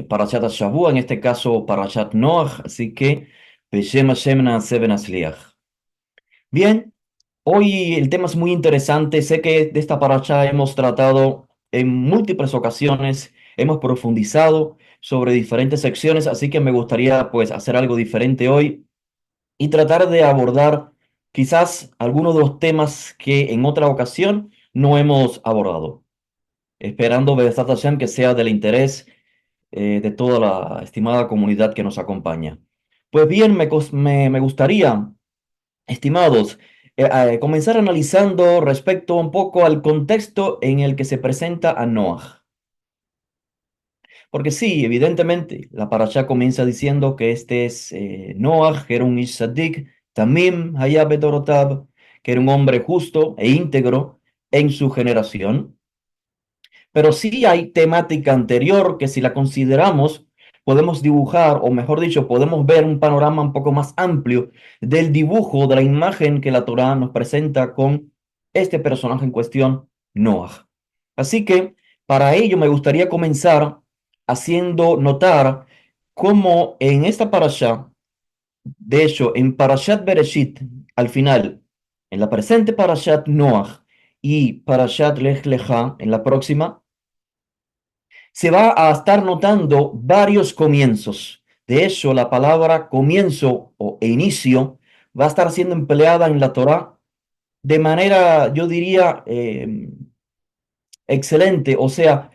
Parashat Shavua, en este caso Parashat Noach, así que Beshem Hashem Naaseh V'Nasliach. Bien, hoy el tema es muy interesante. Sé que de esta parasha hemos tratado en múltiples ocasiones, hemos profundizado sobre diferentes secciones, así que me gustaría pues hacer algo diferente hoy y tratar de abordar quizás algunos de los temas que en otra ocasión no hemos abordado, esperando Be'ezrat Hashem que sea del interés de toda la estimada comunidad que nos acompaña. Pues bien, me gustaría, estimados, comenzar analizando respecto un poco al contexto en el que se presenta a Noah. Porque sí, evidentemente, la parashá comienza diciendo que este es Noah, que era un Ish Tzadik, Tamim Hayá Bedorotab, que era un hombre justo e íntegro en su generación. Pero sí hay temática anterior que si la consideramos, podemos dibujar, o mejor dicho, podemos ver un panorama un poco más amplio del dibujo, de la imagen que la Torá nos presenta con este personaje en cuestión, Noah. Así que para ello me gustaría comenzar haciendo notar cómo en esta parasha, de hecho, en Parashat Bereshit, al final, en la presente Parashat Noach y Parashat Lech Lecha, en la próxima, se va a estar notando varios comienzos. De hecho, la palabra comienzo o inicio va a estar siendo empleada en la Torá de manera, yo diría, excelente, o sea,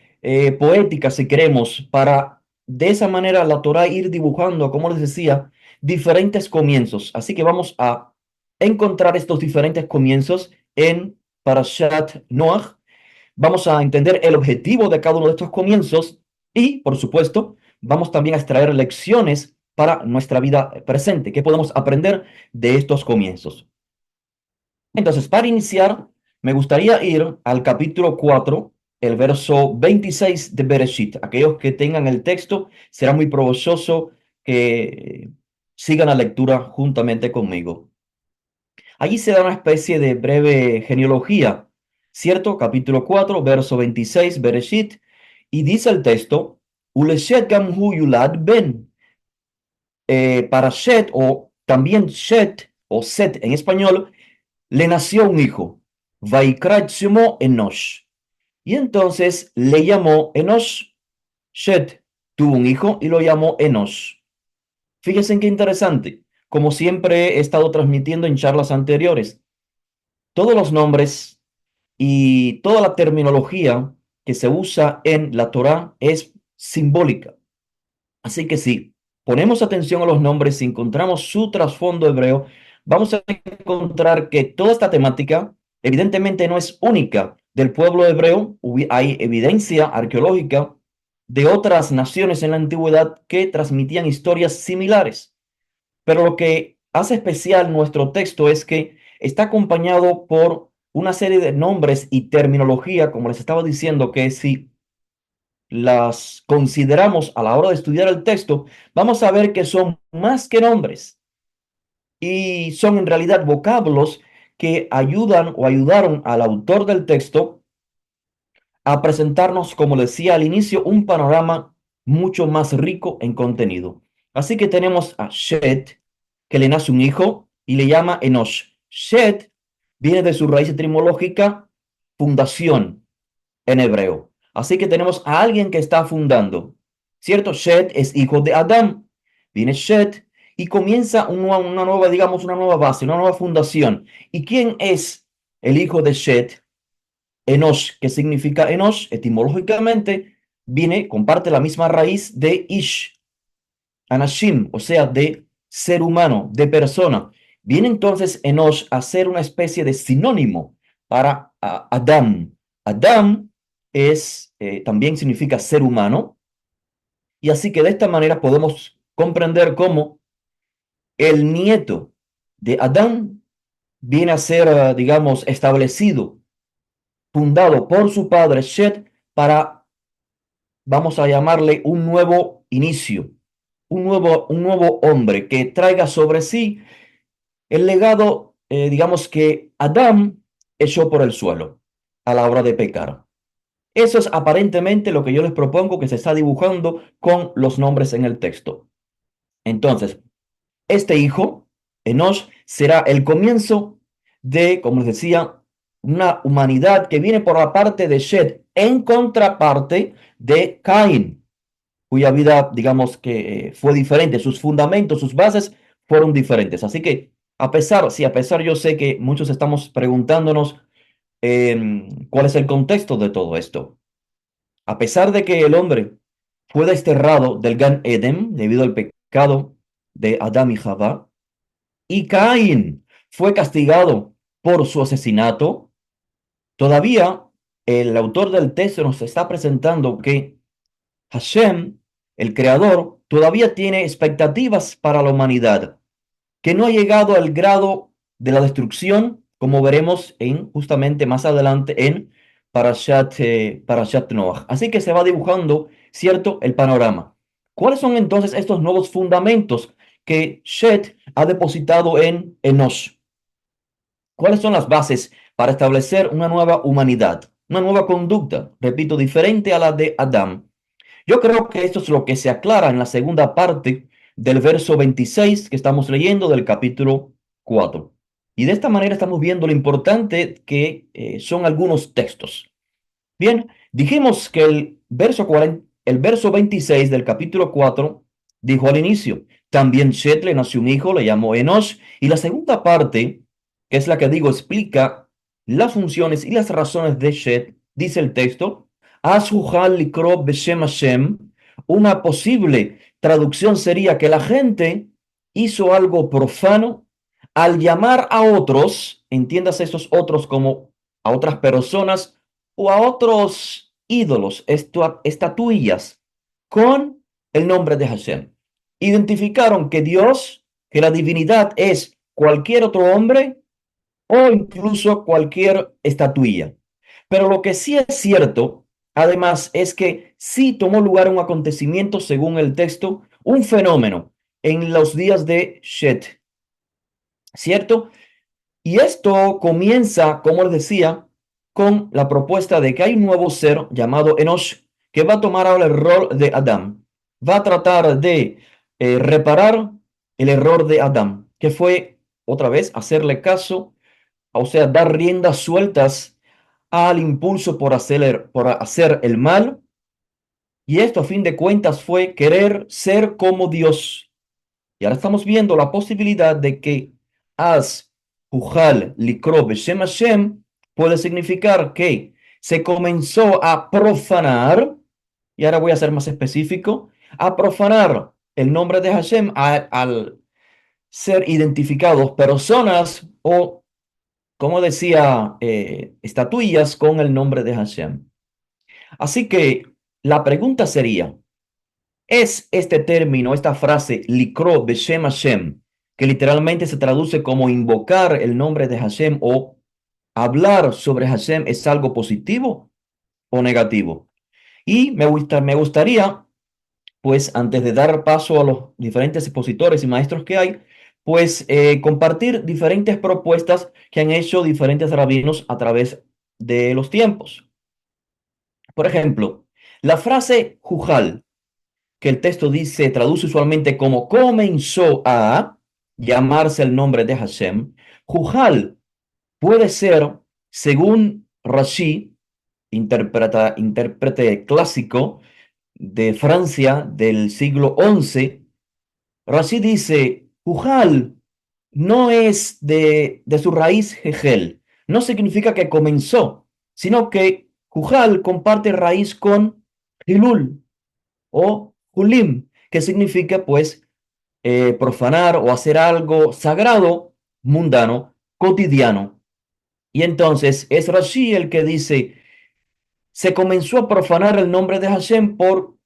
poética, si queremos, para de esa manera la Torá ir dibujando, como les decía, diferentes comienzos. Así que vamos a encontrar estos diferentes comienzos en Parashat Noach. Vamos a entender el objetivo de cada uno de estos comienzos y, por supuesto, vamos también a extraer lecciones para nuestra vida presente. ¿Qué podemos aprender de estos comienzos? Entonces, para iniciar, me gustaría ir al capítulo 4, el verso 26 de Bereshit. Aquellos que tengan el texto, será muy provechoso que sigan la lectura juntamente conmigo. Allí se da una especie de breve genealogía, ¿cierto? Capítulo 4, verso 26, Bereshit, y dice el texto, Uleshet gamhu yulad ben, para Shet, o también Shet, o Set en español, le nació un hijo, Vaikra Shemo Enosh, y entonces le llamó Enosh. Shet tuvo un hijo y lo llamó Enosh. Fíjense qué interesante, como siempre he estado transmitiendo en charlas anteriores, todos los nombres y toda la terminología que se usa en la Torá es simbólica. Así que si ponemos atención a los nombres, si encontramos su trasfondo hebreo, vamos a encontrar que toda esta temática evidentemente no es única del pueblo hebreo. Hay evidencia arqueológica de otras naciones en la antigüedad que transmitían historias similares. Pero lo que hace especial nuestro texto es que está acompañado por una serie de nombres y terminología, como les estaba diciendo, que si las consideramos a la hora de estudiar el texto, vamos a ver que son más que nombres y son en realidad vocablos que ayudan o ayudaron al autor del texto a presentarnos, como decía al inicio, un panorama mucho más rico en contenido. Así que tenemos a Shet, que le nace un hijo y le llama Enosh. Shet viene de su raíz etimológica, fundación en hebreo. Así que tenemos a alguien que está fundando, ¿cierto? Shet es hijo de Adán. Viene Shet y comienza una nueva, digamos, una nueva base, una nueva fundación. ¿Y quién es el hijo de Shet? Enosh. ¿Qué significa Enosh? Etimológicamente viene, comparte la misma raíz de Ish, Anashim, o sea, de ser humano, de persona. Viene entonces Enosh a ser una especie de sinónimo para Adam. Adam es, también significa ser humano, y así que de esta manera podemos comprender cómo el nieto de Adán viene a ser, digamos, establecido, fundado por su padre Shet para, vamos a llamarle, un nuevo inicio, un nuevo hombre que traiga sobre sí el legado, digamos, que Adán echó por el suelo a la hora de pecar. Eso es aparentemente lo que yo les propongo que se está dibujando con los nombres en el texto. Entonces, este hijo, Enosh, será el comienzo de, como les decía, una humanidad que viene por la parte de Shed, en contraparte de Caín, cuya vida, digamos que fue diferente, sus fundamentos, sus bases fueron diferentes. Así que, a pesar yo sé que muchos estamos preguntándonos cuál es el contexto de todo esto. A pesar de que el hombre fue desterrado del Gan Eden debido al pecado de Adán y Jabá, y Caín fue castigado por su asesinato, todavía el autor del texto nos está presentando que Hashem, el creador, todavía tiene expectativas para la humanidad, que no ha llegado al grado de la destrucción, como veremos en justamente más adelante en Parashat Noach. Así que se va dibujando, ¿cierto?, el panorama. ¿Cuáles son entonces estos nuevos fundamentos que Shet ha depositado en Enosh? ¿Cuáles son las bases para establecer una nueva humanidad, una nueva conducta, repito, diferente a la de Adán? Yo creo que esto es lo que se aclara en la segunda parte del verso 26 que estamos leyendo del capítulo 4. Y de esta manera estamos viendo lo importante que son algunos textos. Bien, dijimos que el verso 26 del capítulo 4 dijo al inicio, también Shet le nació un hijo, le llamó Enosh, y la segunda parte, que es la que digo, explica las funciones y las razones de Shet, dice el texto, Ashujal likro beshem Hashem, una posible traducción sería que la gente hizo algo profano al llamar a otros, entiéndase esos otros como a otras personas, o a otros ídolos, estatuillas, con el nombre de Hashem. Identificaron que Dios, que la divinidad es cualquier otro hombre o incluso cualquier estatuilla. Pero lo que sí es cierto, además, es que sí tomó lugar un acontecimiento, según el texto, un fenómeno en los días de Shet, ¿cierto? Y esto comienza, como les decía, con la propuesta de que hay un nuevo ser llamado Enosh que va a tomar ahora el rol de Adán. Va a tratar de reparar el error de Adán, que fue otra vez hacerle caso, o sea, dar riendas sueltas al impulso por hacer el mal. Y esto a fin de cuentas fue querer ser como Dios. Y ahora estamos viendo la posibilidad de que as Ujal Likro Beshem Hashem puede significar que se comenzó a profanar, y ahora voy a ser más específico, a profanar el nombre de Hashem al ser identificados personas o, como decía, estatuillas con el nombre de Hashem. Así que la pregunta sería, es este término, esta frase, likro beshem Hashem, que literalmente se traduce como invocar el nombre de Hashem o hablar sobre Hashem, ¿es algo positivo o negativo? Y me gustaría, pues antes de dar paso a los diferentes expositores y maestros que hay, pues compartir diferentes propuestas que han hecho diferentes rabinos a través de los tiempos. Por ejemplo, la frase jujal, que el texto dice, traduce usualmente como comenzó a llamarse el nombre de Hashem, Jujal puede ser, según Rashi, intérprete clásico de Francia del siglo XI, Rashi dice, Jujal no es de su raíz Hegel, no significa que comenzó, sino que Jujal comparte raíz con Hilul, o Hulim, que significa pues profanar o hacer algo sagrado, mundano, cotidiano. Y entonces es Rashi el que dice, se comenzó a profanar el nombre de Hashem por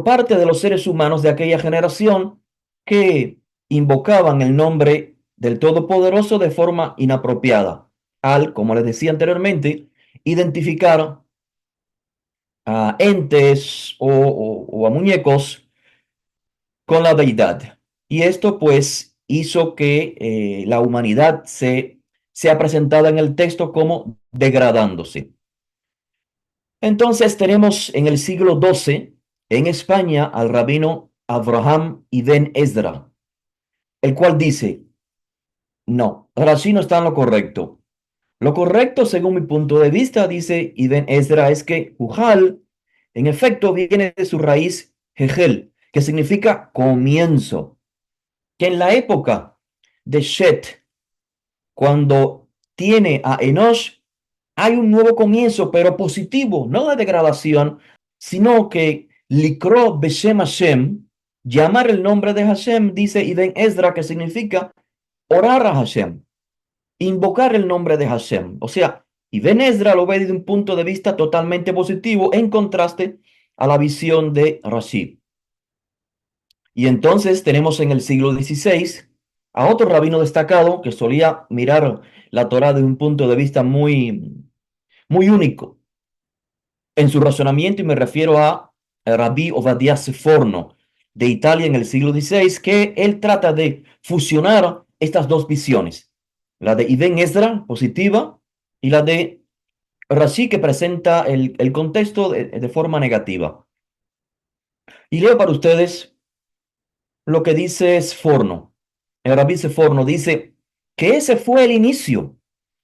parte de los seres humanos de aquella generación que invocaban el nombre del Todopoderoso de forma inapropiada, al, como les decía anteriormente, identificar a entes o a muñecos con la deidad. Y esto pues hizo que la humanidad sea presentada en el texto como degradándose. Entonces tenemos en el siglo XII en España al rabino Abraham Ibn Ezra, el cual dice, no, Rashi no está en lo correcto. Lo correcto, según mi punto de vista, dice Ibn Ezra, es que Jujal, en efecto, viene de su raíz Hegel, que significa comienzo, que en la época de Shet, cuando tiene a Enosh, hay un nuevo comienzo, pero positivo, no de degradación, sino que Likro Beshem Hashem, llamar el nombre de Hashem, dice Ibn Ezra, que significa orar a Hashem, invocar el nombre de Hashem. O sea, Ibn Ezra lo ve desde un punto de vista totalmente positivo, en contraste a la visión de Rashi. Y entonces tenemos en el siglo XVI a otro rabino destacado que solía mirar la Torá de un punto de vista muy único en su razonamiento, y me refiero a Rabbi Ovadia Sforno de Italia en el siglo XVI, que él trata de fusionar estas dos visiones, la de Ibn Ezra, positiva, y la de Rashi, que presenta el contexto de forma negativa. Y leo para ustedes lo que dice Sforno. El Rabbi Sforno dice que ese fue el inicio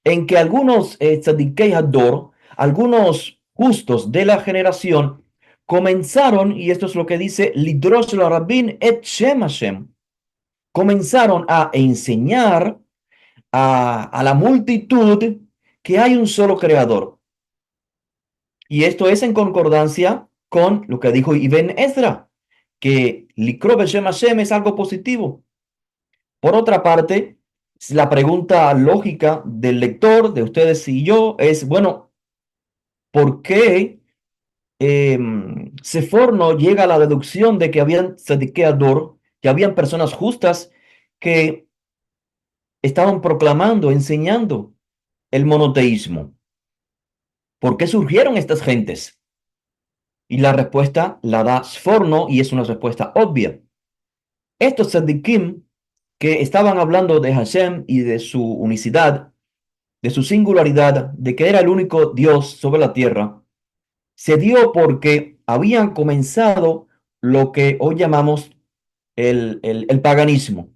en que algunos tzadikei hador, algunos justos de la generación, comenzaron, y esto es lo que dice Lidrosh la Rabbin et Shem Hashem, comenzaron a enseñar a la multitud que hay un solo creador. Y esto es en concordancia con lo que dijo Ibn Ezra, que Likro Beshem Hashem es algo positivo. Por otra parte, la pregunta lógica del lector, de ustedes y yo, es, bueno, ¿por qué Seforno llega a la deducción de que habían tzadikei que habían personas justas que estaban proclamando, enseñando el monoteísmo? ¿Por qué surgieron estas gentes? Y la respuesta la da Sforno, y es una respuesta obvia. Estos tzadikim que estaban hablando de Hashem y de su unicidad, de su singularidad, de que era el único Dios sobre la tierra, se dio porque habían comenzado lo que hoy llamamos el paganismo.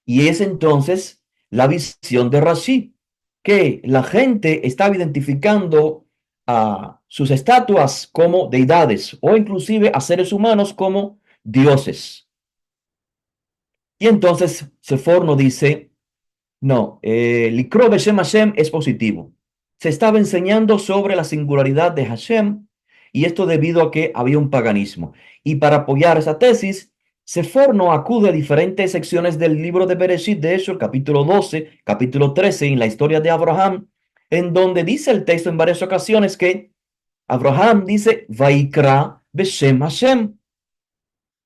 Y es entonces la visión de Rashi, que la gente estaba identificando a sus estatuas como deidades o inclusive a seres humanos como dioses. Y entonces Seforno dice, no, Likro Beshem Hashem es positivo. Se estaba enseñando sobre la singularidad de Hashem, y esto debido a que había un paganismo. Y para apoyar esa tesis, Seforno acude a diferentes secciones del libro de Bereshit, de hecho, el capítulo 12, capítulo 13, en la historia de Abraham, en donde dice el texto en varias ocasiones que Abraham dice, Vaikra Beshem Hashem.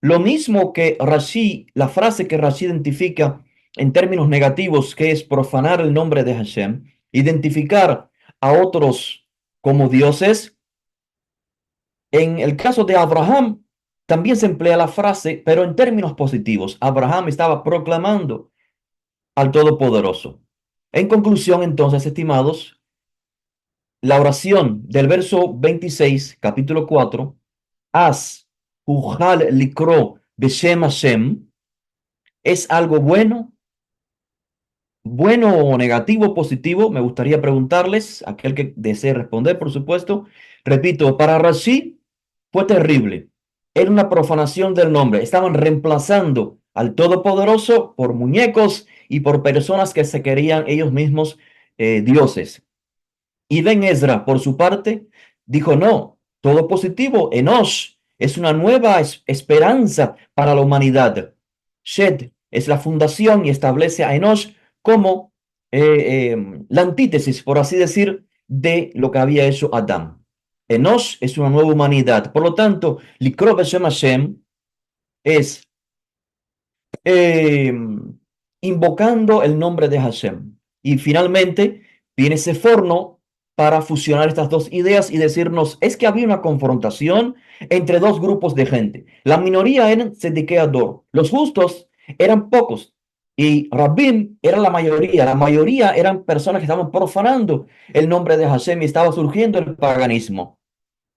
Lo mismo que Rashi, la frase que Rashi identifica en términos negativos, que es profanar el nombre de Hashem, identificar a otros como dioses. En el caso de Abraham, también se emplea la frase, pero en términos positivos. Abraham estaba proclamando al Todopoderoso. En conclusión, entonces, estimados, la oración del verso 26, capítulo 4, Haz, Ujal Likro Beshem Hashem, es algo bueno. Bueno o negativo, positivo, me gustaría preguntarles, aquel que desee responder, por supuesto. Repito, para Rashi fue terrible. Era una profanación del nombre. Estaban reemplazando al Todopoderoso por muñecos y por personas que se querían ellos mismos dioses. Y Ben Ezra, por su parte, dijo, no, todo positivo. Enosh es una nueva esperanza para la humanidad. Shed es la fundación y establece a Enosh como la antítesis, por así decir, de lo que había hecho Adán. Enosh es una nueva humanidad. Por lo tanto, Likro Beshem Hashem es eh, invocando el nombre de Hashem. Y finalmente viene ese forno para fusionar estas dos ideas y decirnos, es que había una confrontación entre dos grupos de gente. La minoría eran Tzedekei Ador, los justos eran pocos y Rabbim era la mayoría. La mayoría eran personas que estaban profanando el nombre de Hashem y estaba surgiendo el paganismo.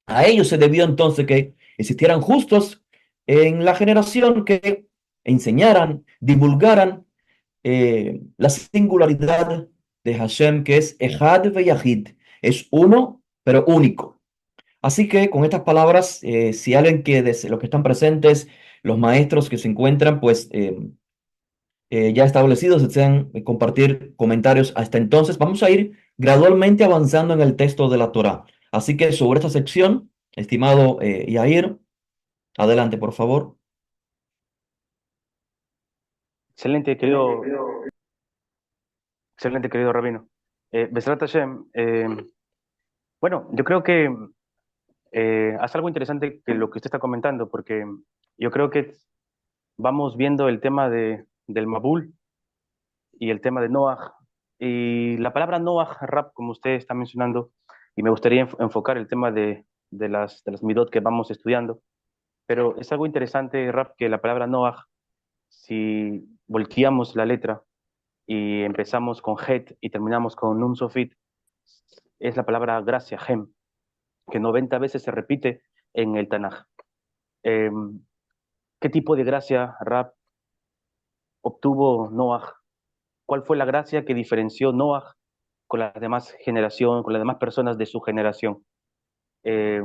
A ellos se debió entonces que existieran justos en la generación que enseñaran, divulgaran la singularidad de Hashem, que es Echad Veyahid, es uno, pero único. Así que con estas palabras, si alguien que de los que están presentes, los maestros que se encuentran, pues ya establecidos, desean compartir comentarios hasta entonces, vamos a ir gradualmente avanzando en el texto de la Torá. Así que sobre esta sección, estimado Yair, adelante, por favor. Excelente, excelente, querido Rabino. Besrat Hashem, bueno, yo creo que hace algo interesante que lo que usted está comentando, porque yo creo que vamos viendo el tema del Mabul y el tema de Noah. Y la palabra Noah, Rab, como usted está mencionando, y me gustaría enfocar el tema de las midot que vamos estudiando, pero es algo interesante, Rab, que la palabra Noah, si volteamos la letra, y empezamos con Het y terminamos con Nun Sofit, es la palabra gracia, Hem, que 90 veces se repite en el Tanaj. Eh, ¿Qué tipo de gracia, Rab, obtuvo Noah? ¿Cuál fue la gracia que diferenció Noah con las demás generación, con las demás personas de su generación? Eh,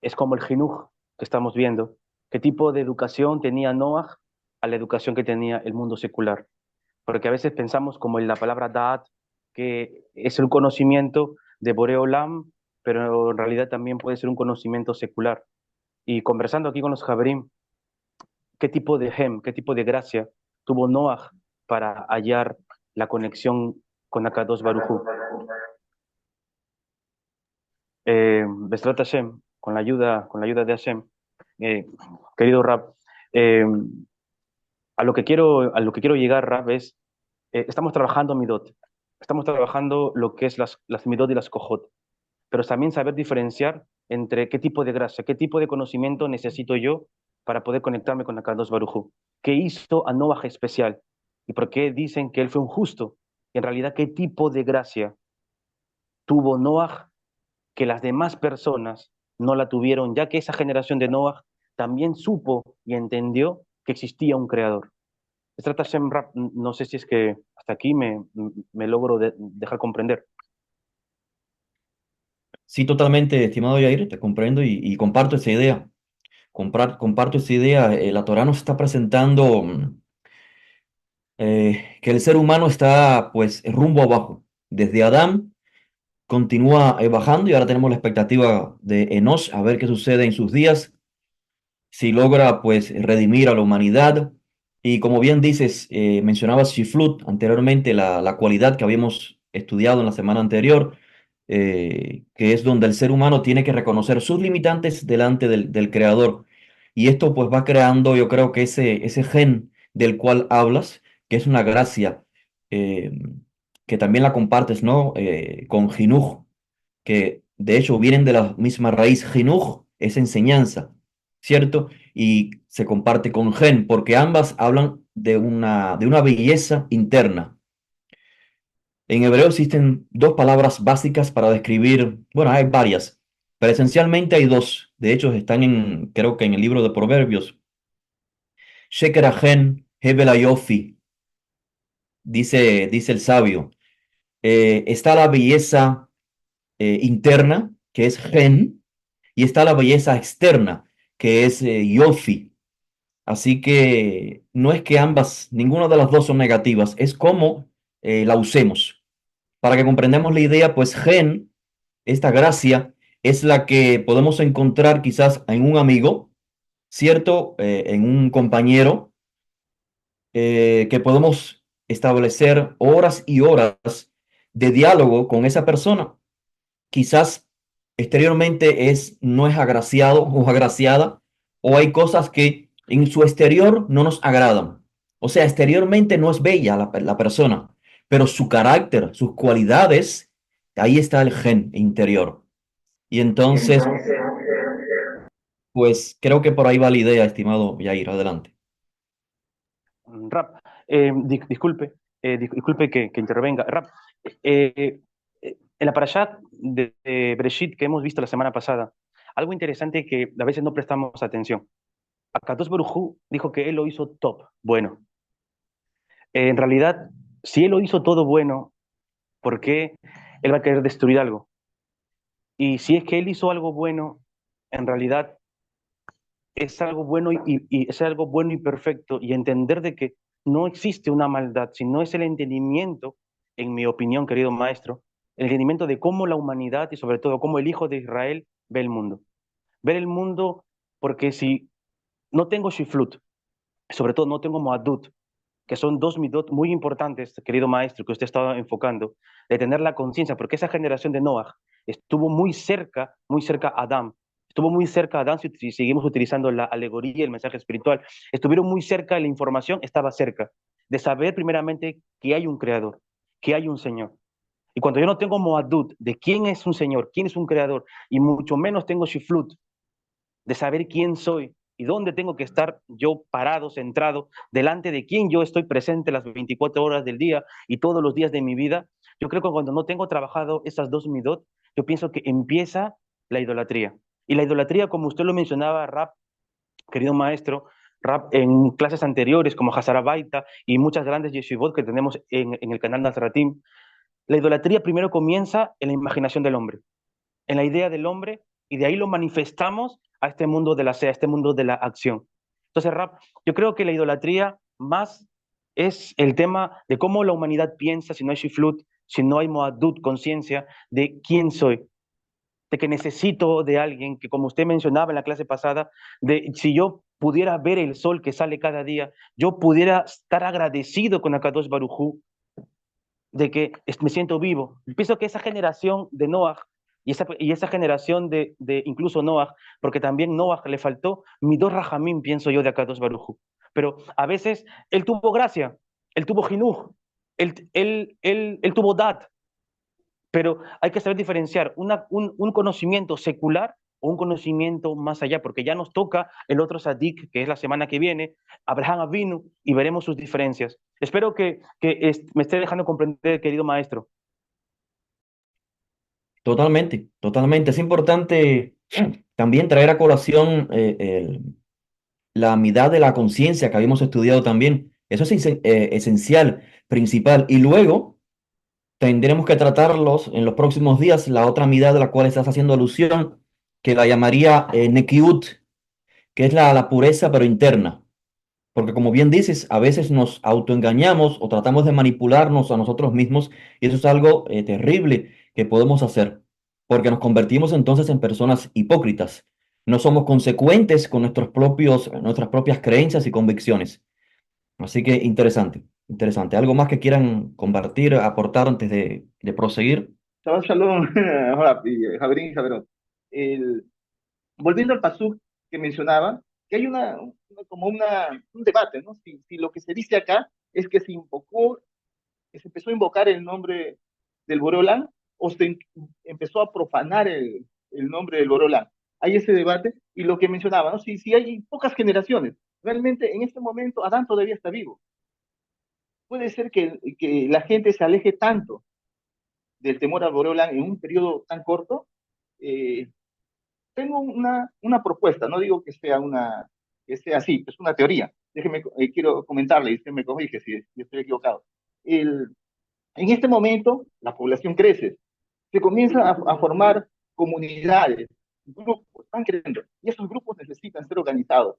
es como el Jinuj que estamos viendo. ¿Qué tipo de educación tenía Noah a la educación que tenía el mundo secular? Porque a veces pensamos como en la palabra Da'at, que es el conocimiento de Boreolam, pero en realidad también puede ser un conocimiento secular. Y conversando aquí con los Jabrim, ¿qué tipo de Hem, qué tipo de gracia tuvo Noah para hallar la conexión con Akadosh Baruj Hu? Besrat Hashem, con la ayuda de Hashem, eh, querido Rab, eh, a lo que quiero llegar, Rab, es, estamos trabajando Midot, estamos trabajando lo que es las Midot y las Kohot, pero también saber diferenciar entre qué tipo de gracia, qué tipo de conocimiento necesito yo para poder conectarme con Akadosh Baruj Hu. ¿Qué hizo a Noah especial? ¿Y por qué dicen que él fue un justo? Y en realidad, ¿qué tipo de gracia tuvo Noah que las demás personas no la tuvieron, ya que esa generación de Noah también supo y entendió que existía un creador? Estrata Shem Rap, no sé si es que hasta aquí me logro dejar comprender. Sí, totalmente, estimado Yair, te comprendo y comparto esa idea. Comparto esa idea. La Torá nos está presentando que el ser humano está pues rumbo abajo. Desde Adán continúa bajando y ahora tenemos la expectativa de Enosh a ver qué sucede en sus días, si logra pues redimir a la humanidad. Y como bien dices, mencionabas Shiflut anteriormente, la cualidad que habíamos estudiado en la semana anterior, que es donde el ser humano tiene que reconocer sus limitantes delante del Creador. Y esto pues va creando, yo creo que ese gen del cual hablas, que es una gracia, eh, que también la compartes, ¿no? Con Jinuj, que de hecho vienen de la misma raíz. Jinuj es enseñanza, ¿cierto? Y se comparte con gen, porque ambas hablan de una belleza interna. En hebreo existen dos palabras básicas para describir, bueno, hay varias, pero esencialmente hay dos. De hecho, están creo que en el libro de Proverbios. Sheker Ahen, Hebel Ayofi, dice el sabio. Está la belleza interna, que es gen, y está la belleza externa, que es yofi. Así que no es que ambas, ninguna de las dos son negativas, es como la usemos. Para que comprendamos la idea, pues gen, esta gracia, es la que podemos encontrar quizás en un amigo, ¿cierto? En un compañero, que podemos establecer horas y horas de diálogo con esa persona. Quizás exteriormente no es agraciado o agraciada, o hay cosas que en su exterior no nos agradan. O sea, exteriormente no es bella la persona, pero su carácter, sus cualidades, ahí está el gen interior. Y entonces, pues creo que por ahí va la idea, estimado Yair, adelante. Rap, disculpe, disculpe que intervenga. Rap, en la parashat de Breshit que hemos visto la semana pasada, algo interesante que a veces no prestamos atención. Akadosh Baruj Hu dijo que él lo hizo top, bueno. En realidad, si él lo hizo todo bueno, ¿por qué él va a querer destruir algo? Y si es que él hizo algo bueno, en realidad es algo bueno y es algo bueno y perfecto, y entender de que no existe una maldad, sino es el entendimiento, en mi opinión, querido maestro, el entendimiento de cómo la humanidad y sobre todo cómo el Hijo de Israel ve el mundo. Ver el mundo, porque si no tengo shiflut, sobre todo no tengo moadut, que son dos midot muy importantes, querido maestro, que usted estaba enfocando, de tener la conciencia, porque esa generación de Noah estuvo muy cerca a Adán, estuvo muy cerca a Adán, si seguimos utilizando la alegoría y el mensaje espiritual, estuvieron muy cerca, la información estaba cerca, de saber primeramente que hay un creador, que hay un Señor. Y cuando yo no tengo moadut de quién es un Señor, quién es un creador, y mucho menos tengo shiflut, de saber quién soy y dónde tengo que estar yo parado, centrado, delante de quién yo estoy presente las 24 horas del día y todos los días de mi vida. Yo creo que cuando no tengo trabajado esas dos midot, yo pienso que empieza la idolatría. Y la idolatría, como usted lo mencionaba, Rap, querido maestro, Rap, en clases anteriores, como Hazarabaita y muchas grandes yeshivot que tenemos en el canal Nazratim, la idolatría primero comienza en la imaginación del hombre, en la idea del hombre, y de ahí lo manifestamos a este mundo de la sea, a este mundo de la acción. Entonces, Rap, yo creo que la idolatría más es el tema de cómo la humanidad piensa si no hay shiflut, si no hay moadut, conciencia de quién soy, de que necesito de alguien que, como usted mencionaba en la clase pasada, de si yo pudiera ver el sol que sale cada día, yo pudiera estar agradecido con Akadosh Barujú, de que me siento vivo. Pienso que esa generación de Noah y esa generación de incluso Noah, porque también Noah le faltó Midor Rahamim, pienso yo, de Akadosh Baruju. Pero a veces él tuvo gracia, él tuvo jinuj, él tuvo dat, pero hay que saber diferenciar un conocimiento secular o un conocimiento más allá, porque ya nos toca el otro Sadik, que es la semana que viene, Abraham Avinu, y veremos sus diferencias. Espero que me esté dejando comprender, querido maestro. Totalmente, totalmente. Es importante también traer a colación la mitad de la conciencia que habíamos estudiado también. Eso es esencial, principal. Y luego tendremos que tratarlos en los próximos días, la otra mitad de la cual estás haciendo alusión, que la llamaría Nekiut, que es la pureza pero interna. Porque como bien dices, a veces nos autoengañamos o tratamos de manipularnos a nosotros mismos y eso es algo terrible que podemos hacer, porque nos convertimos entonces en personas hipócritas. No somos consecuentes con nuestras propias creencias y convicciones. Así que interesante, interesante. ¿Algo más que quieran compartir, aportar antes de proseguir? Shabbat Shalom, hola, Javerín y Javerón. El- Volviendo al pasuk que mencionaba, que hay un debate, ¿no? Si lo que se dice acá es que que se empezó a invocar el nombre del Borolán o empezó a profanar el nombre del Borolán. Hay ese debate y lo que mencionaba, ¿no? Si hay pocas generaciones, realmente en este momento Adán todavía está vivo. Puede ser que la gente se aleje tanto del temor al Borolán en un periodo tan corto. eh, Tengo una propuesta, no digo que sea así, es una teoría. Quiero comentarle y usted me corrige si estoy equivocado. El, en este momento, la población crece, se comienzan a formar comunidades, grupos, están creciendo, y esos grupos necesitan ser organizados.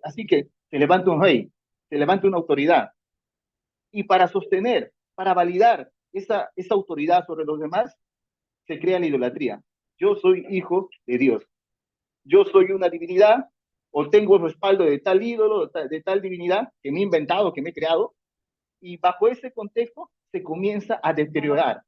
Así que se levanta un rey, se levanta una autoridad, y para sostener, para validar esa autoridad sobre los demás, se crea la idolatría. Yo soy hijo de Dios, yo soy una divinidad o tengo el respaldo de tal ídolo, de tal divinidad que me he inventado, que me he creado, y bajo ese contexto se comienza a deteriorar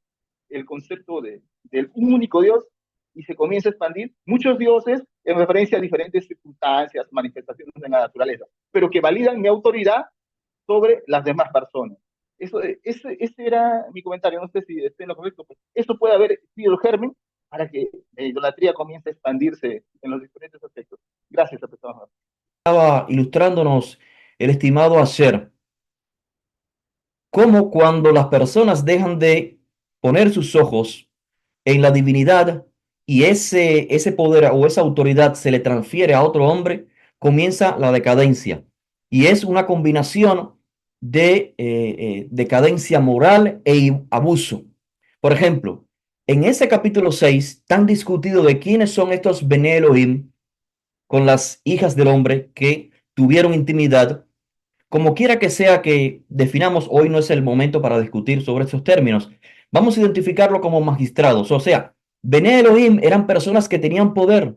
el concepto del un único Dios y se comienza a expandir muchos dioses en referencia a diferentes circunstancias, manifestaciones de la naturaleza, pero que validan mi autoridad sobre las demás personas. Ese era mi comentario, no sé si estoy en lo correcto, pero eso puede haber sido el germen para que la idolatría comience a expandirse en los diferentes aspectos. Gracias, profesor. Estaba ilustrándonos el estimado Asher, cómo cuando las personas dejan de poner sus ojos en la divinidad y ese poder o esa autoridad se le transfiere a otro hombre, comienza la decadencia. Y es una combinación de decadencia moral e abuso. Por ejemplo, en ese capítulo 6 tan discutido de quiénes son estos Bene Elohim con las hijas del hombre que tuvieron intimidad, como quiera que sea que definamos, hoy no es el momento para discutir sobre esos términos. Vamos a identificarlo como magistrados, o sea, Bene Elohim eran personas que tenían poder,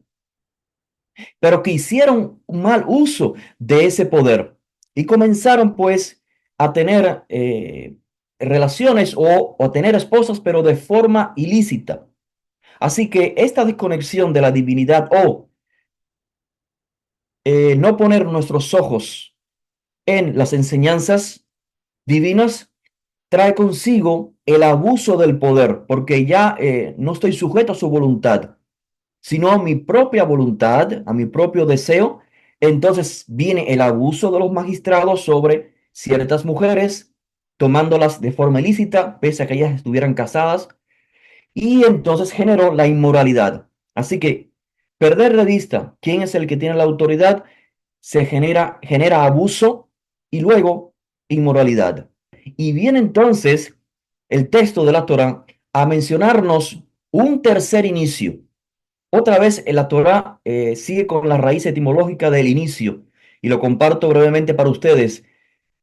pero que hicieron un mal uso de ese poder y comenzaron pues a tener relaciones o tener esposas, pero de forma ilícita. Así que esta desconexión de la divinidad o no poner nuestros ojos en las enseñanzas divinas trae consigo el abuso del poder, porque ya no estoy sujeto a su voluntad, sino a mi propia voluntad, a mi propio deseo. Entonces viene el abuso de los magistrados sobre ciertas mujeres, tomándolas de forma ilícita, pese a que ellas estuvieran casadas, y entonces generó la inmoralidad. Así que perder de vista quién es el que tiene la autoridad genera abuso y luego inmoralidad. Y viene entonces el texto de la Torá a mencionarnos un tercer inicio. Otra vez la Torá sigue con la raíz etimológica del inicio y lo comparto brevemente para ustedes.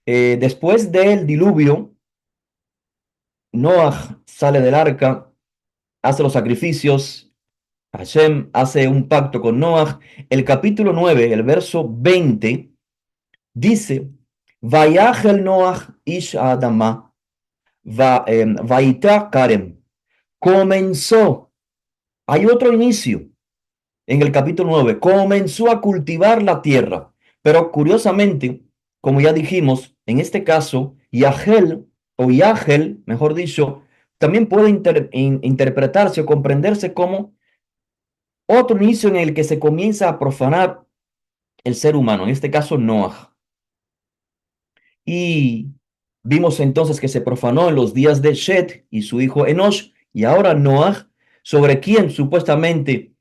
Después del diluvio, Noah sale del arca, hace los sacrificios, Hashem hace un pacto con Noah. El capítulo 9, el verso 20, dice, Vayachel Noah ish Adama, Vaita Karem. Comenzó, hay otro inicio en el capítulo 9, comenzó a cultivar la tierra. Pero curiosamente, como ya dijimos, en este caso, Yahel o Yahel, mejor dicho, también puede interpretarse o comprenderse como otro inicio en el que se comienza a profanar el ser humano, en este caso Noah. Y vimos entonces que se profanó en los días de Shet y su hijo Enosh, y ahora Noah, sobre quien supuestamente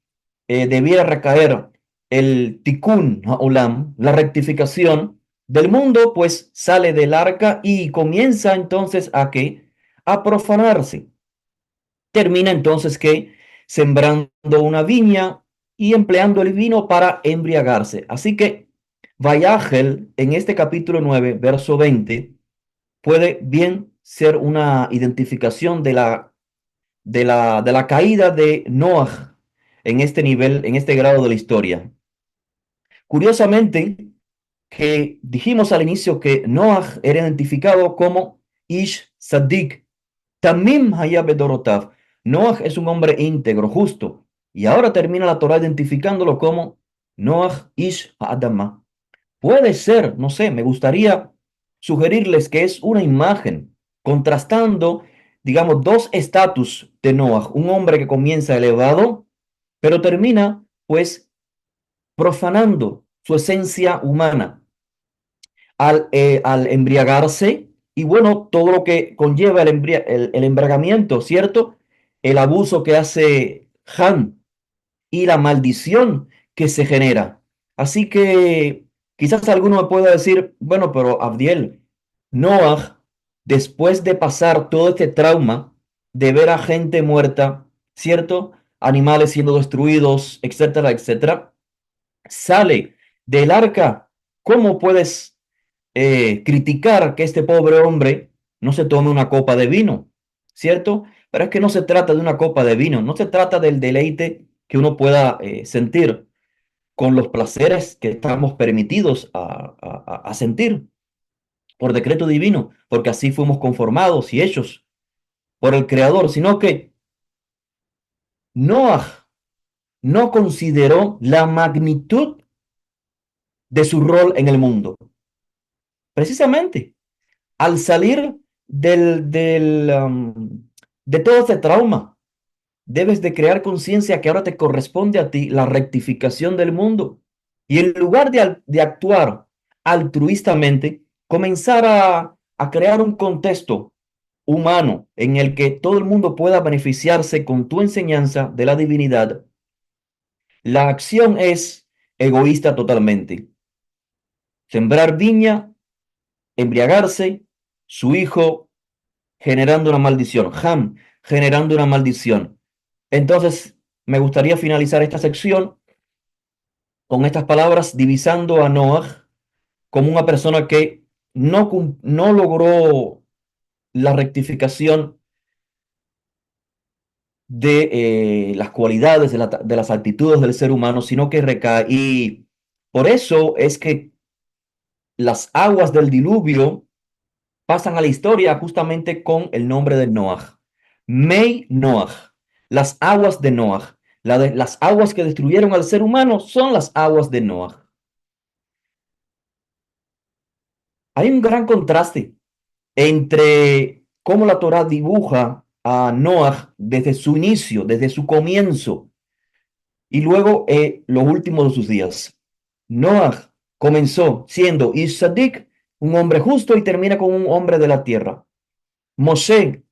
debiera recaer el tikkun olam, la rectificación del mundo, pues sale del arca y comienza entonces a profanarse. Termina entonces que sembrando una viña y empleando el vino para embriagarse. Así que Vayágel en este capítulo 9 verso 20 puede bien ser una identificación de la caída de Noah en este nivel, en este grado de la historia. Curiosamente, que dijimos al inicio que Noah era identificado como Ish Sadik, Tamim Hayab Bedorotav. Noah es un hombre íntegro, justo, y ahora termina la Torah identificándolo como Noah Ish Adama. Puede ser, no sé, me gustaría sugerirles que es una imagen contrastando, digamos, dos estatus de Noah. Un hombre que comienza elevado, pero termina, pues, profanando su esencia humana al embriagarse y bueno, todo lo que conlleva el embriagamiento, ¿cierto? El abuso que hace Han y la maldición que se genera. Así que quizás alguno me pueda decir, bueno, pero Abdiel, Noah, después de pasar todo este trauma de ver a gente muerta, ¿cierto? Animales siendo destruidos, etcétera, etcétera, sale del arca. ¿Cómo puedes criticar que este pobre hombre no se tome una copa de vino? ¿Cierto? Pero es que no se trata de una copa de vino, no se trata del deleite que uno pueda sentir con los placeres que estamos permitidos a sentir por decreto divino, porque así fuimos conformados y hechos por el Creador, sino que Noah no consideró la magnitud de su rol en el mundo. Precisamente, al salir de todo este trauma, debes de crear conciencia que ahora te corresponde a ti la rectificación del mundo. Y en lugar de actuar altruistamente, comenzar a crear un contexto, humano en el que todo el mundo pueda beneficiarse con tu enseñanza de la divinidad, la acción es egoísta totalmente. Sembrar viña, embriagarse, su hijo generando una maldición, Ham generando una maldición. Entonces, me gustaría finalizar esta sección con estas palabras, divisando a Noah como una persona que no logró la rectificación de las cualidades, de las actitudes del ser humano, sino que recae. Y por eso es que las aguas del diluvio pasan a la historia justamente con el nombre de Noah. Mei Noah, las aguas de Noah. Las aguas que destruyeron al ser humano son las aguas de Noah. Hay un gran contraste entre cómo la Torá dibuja a Noah desde su inicio, desde su comienzo, y luego los últimos de sus días. Noah comenzó siendo Isadik, un hombre justo, y termina con un hombre de la tierra. Moshe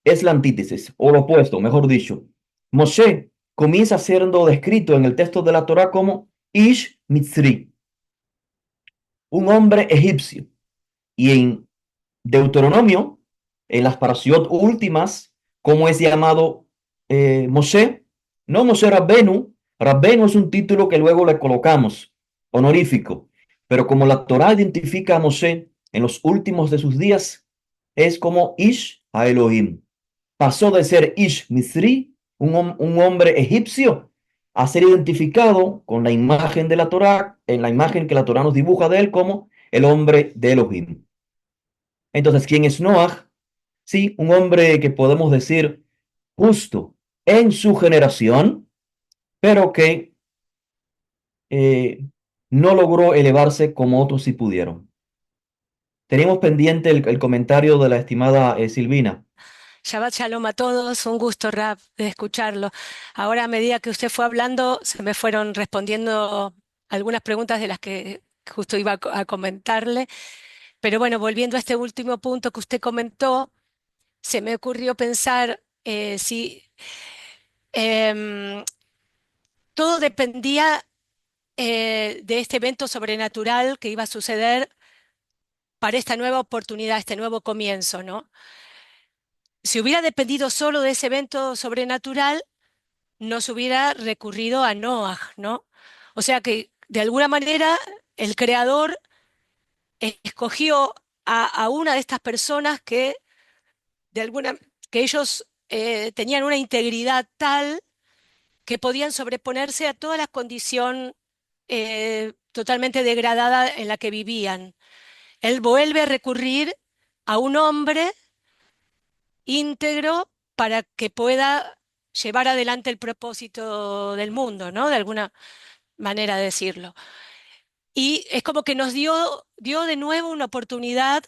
es la antítesis, o lo opuesto, mejor dicho. Moshe comienza siendo descrito en el texto de la Torá como Ish Mitzri, un hombre egipcio. Y en Deuteronomio, en las parashiot últimas, ¿cómo es llamado Moshe? No Moshe Rabbenu. Rabbenu es un título que luego le colocamos, honorífico. Pero como la Torá identifica a Moshe en los últimos de sus días, es como Ish a Elohim. Pasó de ser Ish Misri, un hombre egipcio, a ser identificado con la imagen de la Torá, en la imagen que la Torá nos dibuja de él como el hombre de Elohim. Entonces, ¿quién es Noah? Sí, un hombre que podemos decir justo en su generación, pero que eh, no logró elevarse como otros sí pudieron. Teníamos pendiente el comentario de la estimada Silvina. Shabbat Shalom a todos, un gusto, Rab, de escucharlo. Ahora, a medida que usted fue hablando, se me fueron respondiendo algunas preguntas de las que justo iba a comentarle. Pero bueno, volviendo a este último punto que usted comentó, se me ocurrió pensar si em, todo dependía de este evento sobrenatural que iba a suceder para esta nueva oportunidad, este nuevo comienzo, ¿no? Si hubiera dependido solo de ese evento sobrenatural, no se hubiera recurrido a Noah, ¿no? O sea que de alguna manera el creador escogió a una de estas personas que de alguna que ellos tenían una integridad tal que podían sobreponerse a toda la condición totalmente degradada en la que vivían. Él vuelve a recurrir a un hombre íntegro para que pueda llevar adelante el propósito del mundo, ¿no? De alguna manera de decirlo. Y es como que nos dio de nuevo una oportunidad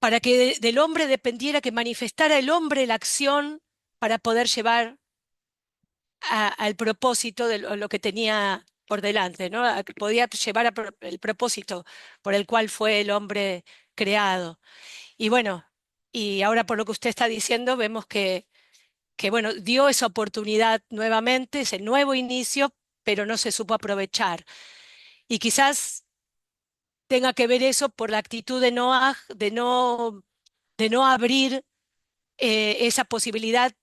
para que del hombre dependiera, que manifestara el hombre la acción para poder llevar al propósito de lo que tenía por delante, ¿no? Que podía llevar el propósito por el cual fue el hombre creado. Y bueno, y ahora por lo que usted está diciendo, vemos que bueno, dio esa oportunidad nuevamente, ese nuevo inicio, pero no se supo aprovechar. Y quizás tenga que ver eso por la actitud de Noah, de no abrir esa posibilidad,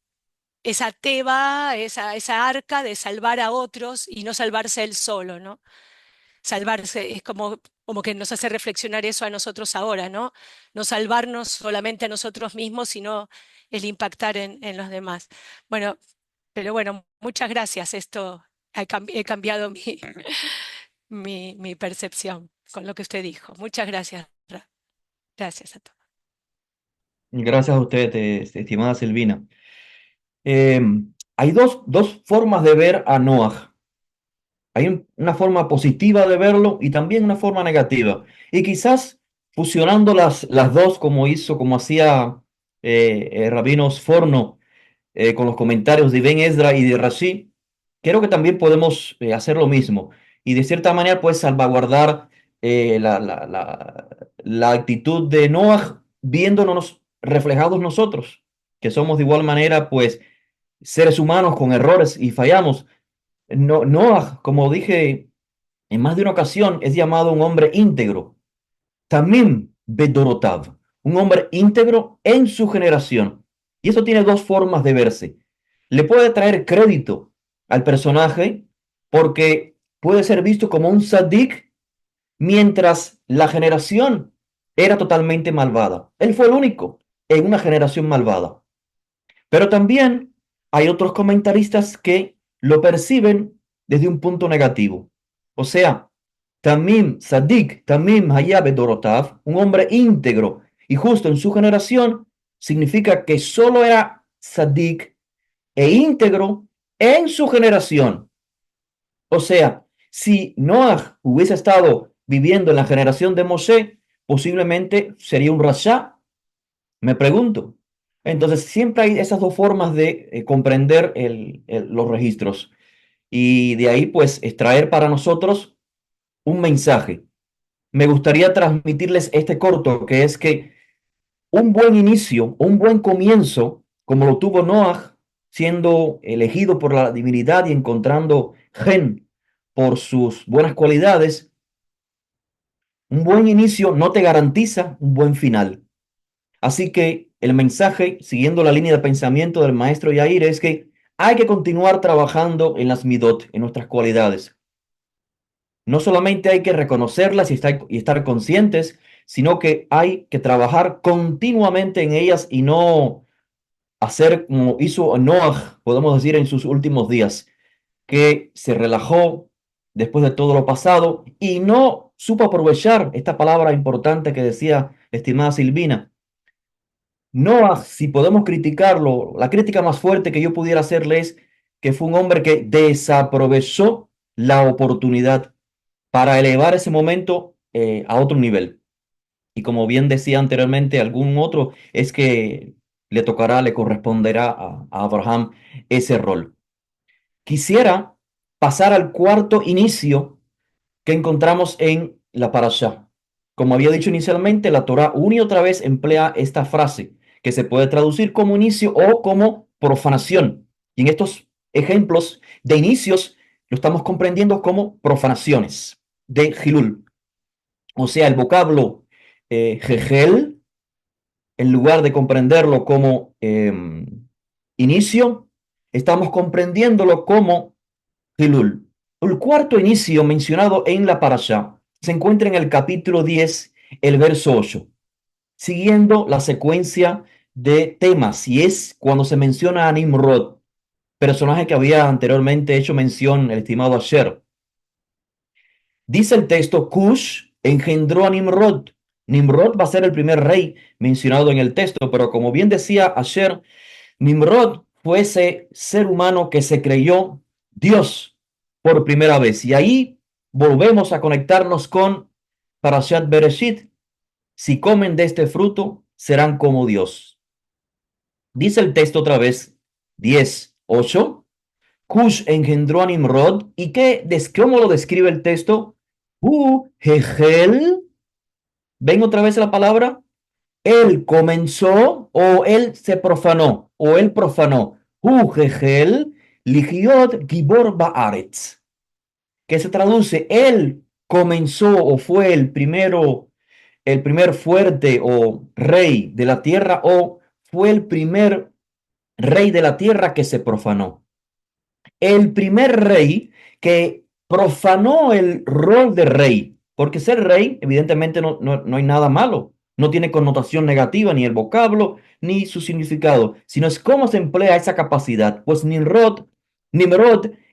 esa teba, esa arca de salvar a otros y no salvarse él solo, ¿no? Salvarse es como que nos hace reflexionar eso a nosotros ahora, ¿no? No salvarnos solamente a nosotros mismos, sino el impactar en los demás. Bueno, pero bueno, muchas gracias. Esto he cambiado mi percepción con lo que usted dijo. Muchas gracias. Gracias a todos. Gracias a usted, estimada Silvina. Eh, hay dos formas de ver a Noah. Hay una forma positiva de verlo y también una forma negativa. Y quizás fusionando las dos, como hacía Rabino Sforno con los comentarios de Ben Ezra y de Rashi, creo que también podemos hacer lo mismo. Y de cierta manera, pues salvaguardar la actitud de Noah, viéndonos reflejados nosotros, que somos de igual manera, pues, seres humanos con errores y fallamos. No, Noah, como dije en más de una ocasión, es llamado un hombre íntegro. Tamim Bedorotav, un hombre íntegro en su generación. Y eso tiene dos formas de verse. Le puede traer crédito al personaje porque puede ser visto como un sadik mientras la generación era totalmente malvada. Él fue el único en una generación malvada. Pero también hay otros comentaristas que lo perciben desde un punto negativo. O sea, Tamim Sadik, Tamim Hayabe Dorotav, un hombre íntegro y justo en su generación, significa que solo era Sadik e íntegro en su generación. O sea, si Noah hubiese estado viviendo en la generación de Moshe, posiblemente sería un rasha, me pregunto. Entonces, siempre hay esas dos formas de comprender los registros y de ahí, pues, extraer para nosotros un mensaje. Me gustaría transmitirles este corto, que es que un buen inicio, un buen comienzo, como lo tuvo Noah, siendo elegido por la divinidad y encontrando gen por sus buenas cualidades, un buen inicio no te garantiza un buen final. Así que el mensaje, siguiendo la línea de pensamiento del maestro Yair, es que hay que continuar trabajando en las midot, en nuestras cualidades. No solamente hay que reconocerlas y estar conscientes, sino que hay que trabajar continuamente en ellas y no hacer como hizo Noah, podemos decir, en sus últimos días, que se relajó después de todo lo pasado y no supo aprovechar esta palabra importante que decía la estimada Silvina. Noah, si podemos criticarlo, la crítica más fuerte que yo pudiera hacerle es que fue un hombre que desaprovechó la oportunidad para elevar ese momento a otro nivel. Y como bien decía anteriormente, algún otro es que le tocará, le corresponderá a Abraham ese rol. Quisiera pasar al cuarto inicio que encontramos en la parashá. Como había dicho inicialmente, la Torá una y otra vez emplea esta frase que se puede traducir como inicio o como profanación. Y en estos ejemplos de inicios lo estamos comprendiendo como profanaciones de Hilul. O sea, el vocablo Jejel, en lugar de comprenderlo como inicio, estamos comprendiéndolo como Hilul. El cuarto inicio mencionado en la parasha se encuentra en el capítulo 10, el verso 8, siguiendo la secuencia de temas, y es cuando se menciona a Nimrod, personaje que había anteriormente hecho mención el estimado Asher. Dice el texto, Cush engendró a Nimrod. Nimrod va a ser el primer rey mencionado en el texto, pero como bien decía Asher, Nimrod fue ese ser humano que se creyó Dios por primera vez. Y ahí volvemos a conectarnos con Parashat Bereshit. Si comen de este fruto, serán como Dios. Dice el texto otra vez, 10:8. Cush engendró a Nimrod. ¿Y cómo lo describe el texto? Hegel. ¿Ven otra vez la palabra? Él comenzó o él se profanó o él profanó. Hegel ligiot gibor baaretz, que se traduce, él comenzó o fue el primer fuerte o rey de la tierra o fue el primer rey de la tierra que se profanó. El primer rey que profanó el rol de rey, porque ser rey, evidentemente no hay nada malo, no tiene connotación negativa, ni el vocablo, ni su significado, sino es cómo se emplea esa capacidad. Pues Nimrod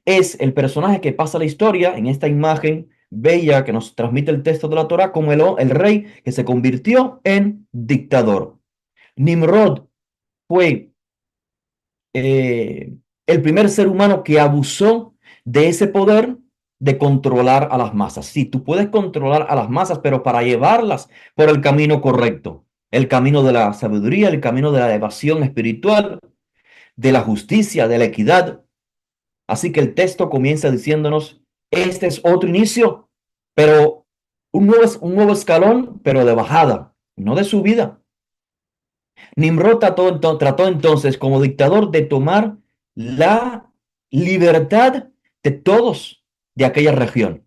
es el personaje que pasa la historia en esta imagen bella que nos transmite el texto de la Torá como el rey que se convirtió en dictador. Nimrod fue el primer ser humano que abusó de ese poder de controlar a las masas. Sí, tú puedes controlar a las masas, pero para llevarlas por el camino correcto, el camino de la sabiduría, el camino de la evasión espiritual, de la justicia, de la equidad. Así que el texto comienza diciéndonos, este es otro inicio, pero un nuevo escalón, pero de bajada, no de subida. Nimrod trató entonces como dictador de tomar la libertad de todos de aquella región.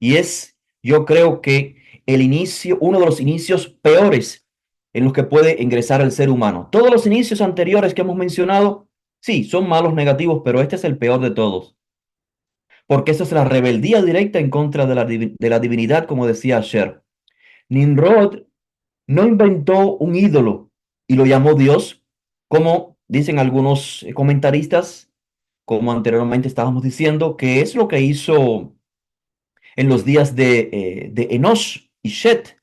Y es, yo creo que uno de los inicios peores en los que puede ingresar el ser humano. Todos los inicios anteriores que hemos mencionado, sí, son malos, negativos, pero este es el peor de todos, porque eso es la rebeldía directa en contra de de la divinidad, como decía Asher. Nimrod no inventó un ídolo y lo llamó Dios, como dicen algunos comentaristas, como anteriormente estábamos diciendo, que es lo que hizo en los días de Enosh y Shet.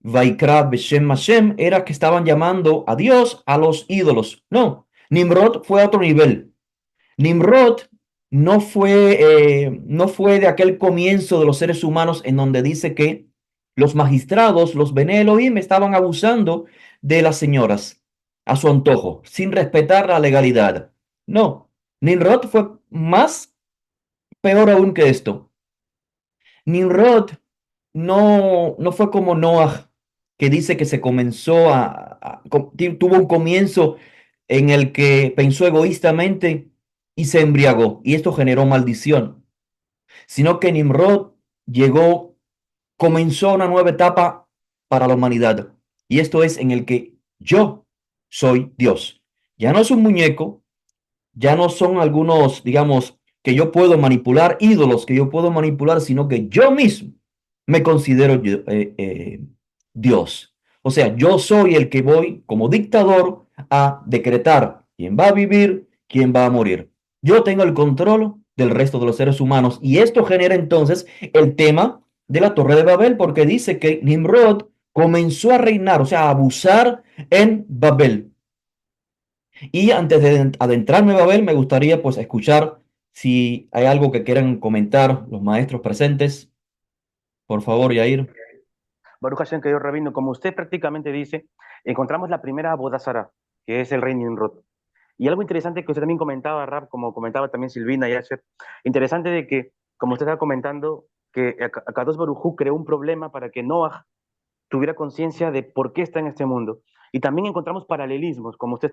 Vaikra Beshem Hashem era que estaban llamando a Dios a los ídolos. No, Nimrod fue a otro nivel. Nimrod no fue de aquel comienzo de los seres humanos en donde dice que los magistrados, los Bene Elohim, estaban abusando de las señoras a su antojo, sin respetar la legalidad. No, Nimrod fue más peor aún que esto. Nimrod no fue como Noah, que dice que se comenzó tuvo un comienzo en el que pensó egoístamente y se embriagó, y esto generó maldición, sino que Nimrod llegó, comenzó una nueva etapa para la humanidad, y esto es en el que yo soy Dios. Ya no es un muñeco, ya no son algunos, digamos, que yo puedo manipular, ídolos que yo puedo manipular, sino que yo mismo me considero Dios. O sea, yo soy el que voy como dictador a decretar quién va a vivir, quién va a morir. Yo tengo el control del resto de los seres humanos y esto genera entonces el tema de la Torre de Babel porque dice que Nimrod comenzó a reinar, o sea, a abusar en Babel. Y antes de adentrarme a Babel, me gustaría pues escuchar si hay algo que quieran comentar los maestros presentes. Por favor, Yair. Baruch Hashem, querido rabino, como usted prácticamente dice, encontramos la primera Bodazara, que es el rey Nimrod. Y algo interesante que usted también comentaba, Rab, como comentaba también Silvina y Asher, interesante de que, como usted estaba comentando, que Akadosh Baruj Hu creó un problema para que Noah tuviera conciencia de por qué está en este mundo. Y también encontramos paralelismos, como usted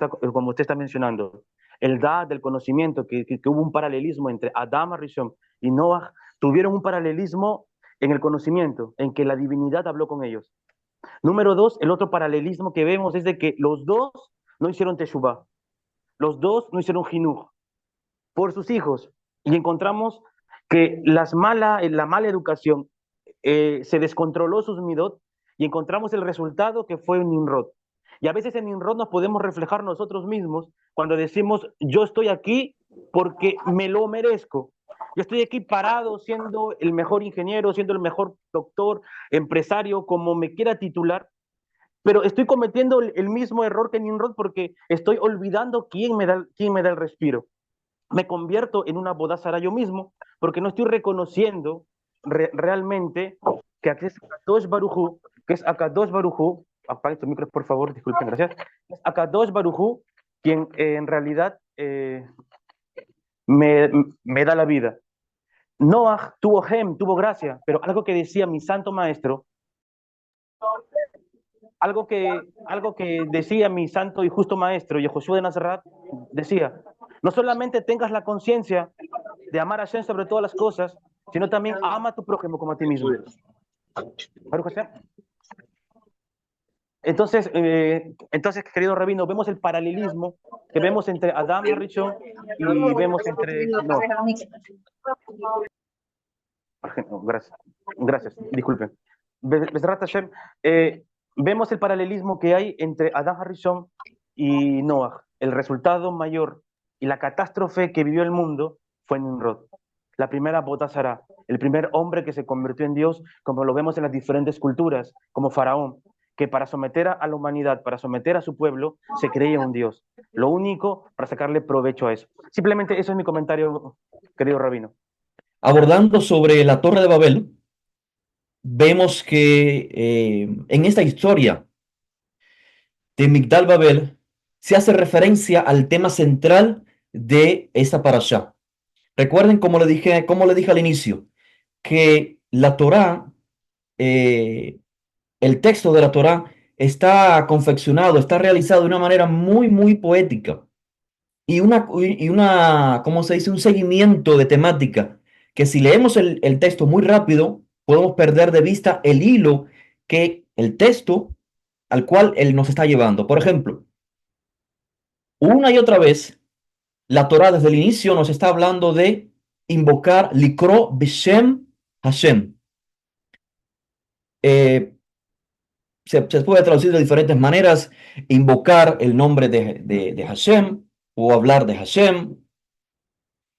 está mencionando. El Da del conocimiento, que hubo un paralelismo entre Adam Arishon y Noah, tuvieron un paralelismo en el conocimiento, en que la divinidad habló con ellos. Número dos, el otro paralelismo que vemos es de que los dos no hicieron Teshuvah, los dos no hicieron Jinuj por sus hijos. Y encontramos que la mala educación se descontroló sus midot y encontramos el resultado que fue un Nimrod. Y a veces en Nimrod nos podemos reflejar nosotros mismos cuando decimos, yo estoy aquí porque me lo merezco. Yo estoy aquí parado siendo el mejor ingeniero, siendo el mejor doctor, empresario, como me quiera titular, pero estoy cometiendo el mismo error que Nimrod porque estoy olvidando quién me da el respiro. Me convierto en una bodázara yo mismo porque no estoy reconociendo realmente que aquí es Akadosh Barujú, que es Akadosh Barujú, apague tu micro por favor, disculpen, gracias, es Akadosh Barujú quien en realidad me, me da la vida. Noah tuvo gracia, pero algo que decía mi santo maestro, algo que decía mi santo y justo maestro, Yehoshua de Nazaret, decía, no solamente tengas la conciencia de amar a Hashem sobre todas las cosas, sino también ama a tu prójimo como a ti mismo. Entonces, querido rabino, vemos el paralelismo que vemos entre Adam y Rishon y vemos entre... No, gracias, gracias, disculpen. Bezrat Hashem, vemos el paralelismo que hay entre Adam Harishon y Noah. El resultado mayor y la catástrofe que vivió el mundo fue Nimrod. La primera Botazara, el primer hombre que se convirtió en Dios, como lo vemos en las diferentes culturas, como Faraón, que para someter a la humanidad, para someter a su pueblo, se creía un Dios. Lo único para sacarle provecho a eso. Simplemente eso es mi comentario, querido rabino. Abordando sobre la Torre de Babel, vemos que en esta historia de Migdal Babel se hace referencia al tema central de esta parashá. Recuerden, como le dije al inicio, que la Torá, el texto de la Torá está confeccionado, está realizado de una manera muy, muy poética ¿cómo se dice? Un seguimiento de temática, que si leemos el texto muy rápido, podemos perder de vista el hilo que el texto al cual él nos está llevando. Por ejemplo, una y otra vez, la Torá desde el inicio nos está hablando de invocar Likro Bishem Hashem. Eh, se puede traducir de diferentes maneras, invocar el nombre de Hashem o hablar de Hashem.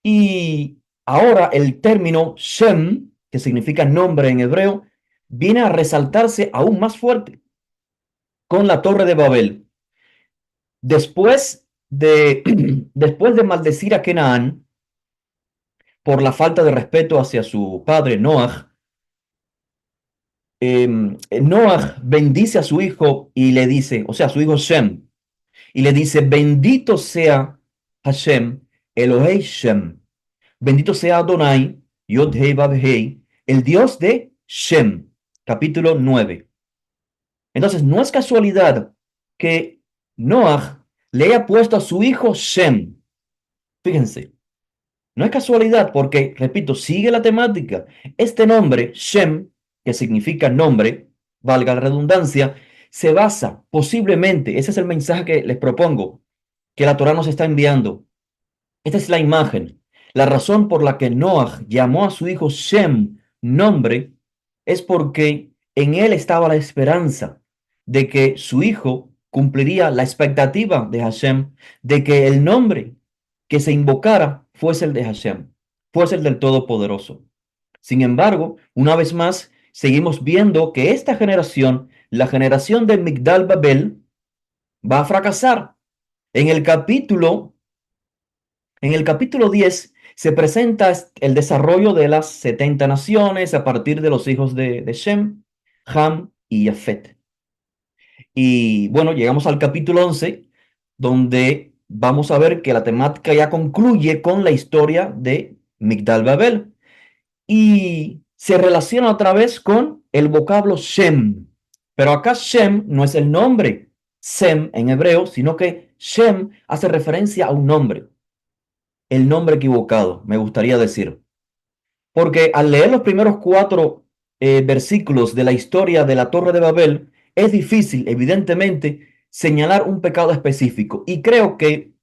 Y ahora el término Shem, que significa nombre en hebreo, viene a resaltarse aún más fuerte con la Torre de Babel. Después de, después de maldecir a Canaán por la falta de respeto hacia su padre Noah, Noah bendice a su hijo y le dice, o sea, a su hijo Shem, y le dice, bendito sea Hashem, Elohei Shem, bendito sea Adonai, Yod-Hei Vav-Hei, el Dios de Shem, capítulo 9. Entonces, no es casualidad que Noah le haya puesto a su hijo Shem. Fíjense, no es casualidad porque, repito, sigue la temática. Este nombre, Shem, que significa nombre, valga la redundancia, se basa posiblemente, ese es el mensaje que les propongo, que la Torá nos está enviando. Esta es la imagen. La razón por la que Noah llamó a su hijo Shem nombre es porque en él estaba la esperanza de que su hijo cumpliría la expectativa de Hashem, de que el nombre que se invocara fuese el de Hashem, fuese el del Todopoderoso. Sin embargo, una vez más, seguimos viendo que esta generación, la generación de Migdal Babel, va a fracasar. En el capítulo en el capítulo 10 se presenta el desarrollo de las 70 naciones a partir de los hijos de Shem, Ham y Yafet. Y bueno, llegamos al capítulo 11, donde vamos a ver que la temática ya concluye con la historia de Migdal Babel y se relaciona otra vez con el vocablo Shem. Pero acá Shem no es el nombre Sem en hebreo, sino que Shem hace referencia a un nombre, el nombre equivocado, me gustaría decir. Porque al leer los primeros cuatro versículos de la historia de la Torre de Babel, es difícil, evidentemente, señalar un pecado específico. Y creo que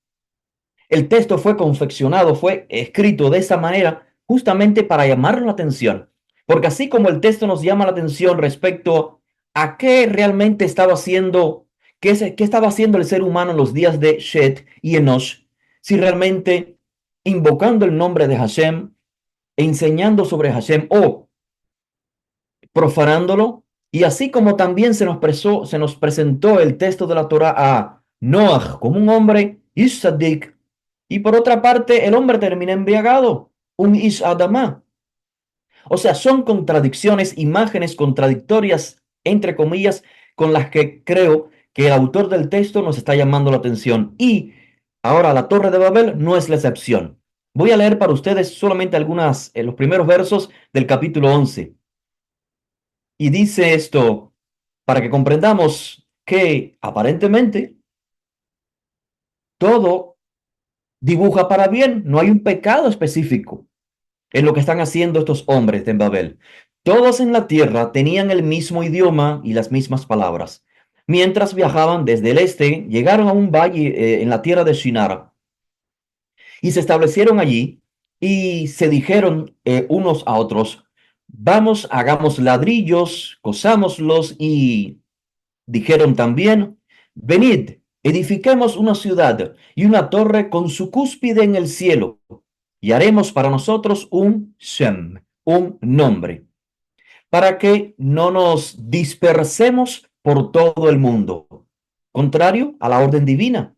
el texto fue confeccionado, fue escrito de esa manera justamente para llamar la atención. Porque así como el texto nos llama la atención respecto a qué realmente estaba haciendo, qué estaba haciendo el ser humano en los días de Shet y Enosh, si realmente invocando el nombre de Hashem, enseñando sobre Hashem o profanándolo, y así como también se nos presentó el texto de la Torah a Noah como un hombre Ish Sadik, y por otra parte el hombre termina embriagado, un Ish Adamá. O sea, son contradicciones, imágenes contradictorias, entre comillas, con las que creo que el autor del texto nos está llamando la atención. Y ahora la Torre de Babel no es la excepción. Voy a leer para ustedes solamente los primeros versos del capítulo 11. Y dice esto, para que comprendamos que aparentemente todo dibuja para bien, no hay un pecado específico en lo que están haciendo estos hombres de Babel. Todos en la tierra tenían el mismo idioma y las mismas palabras. Mientras viajaban desde el este, llegaron a un valle en la tierra de Shinar y se establecieron allí y se dijeron unos a otros, vamos, hagamos ladrillos, cosámoslos y dijeron también, venid, edifiquemos una ciudad y una torre con su cúspide en el cielo y haremos para nosotros un Shem, un nombre, para que no nos dispersemos por todo el mundo, contrario a la orden divina.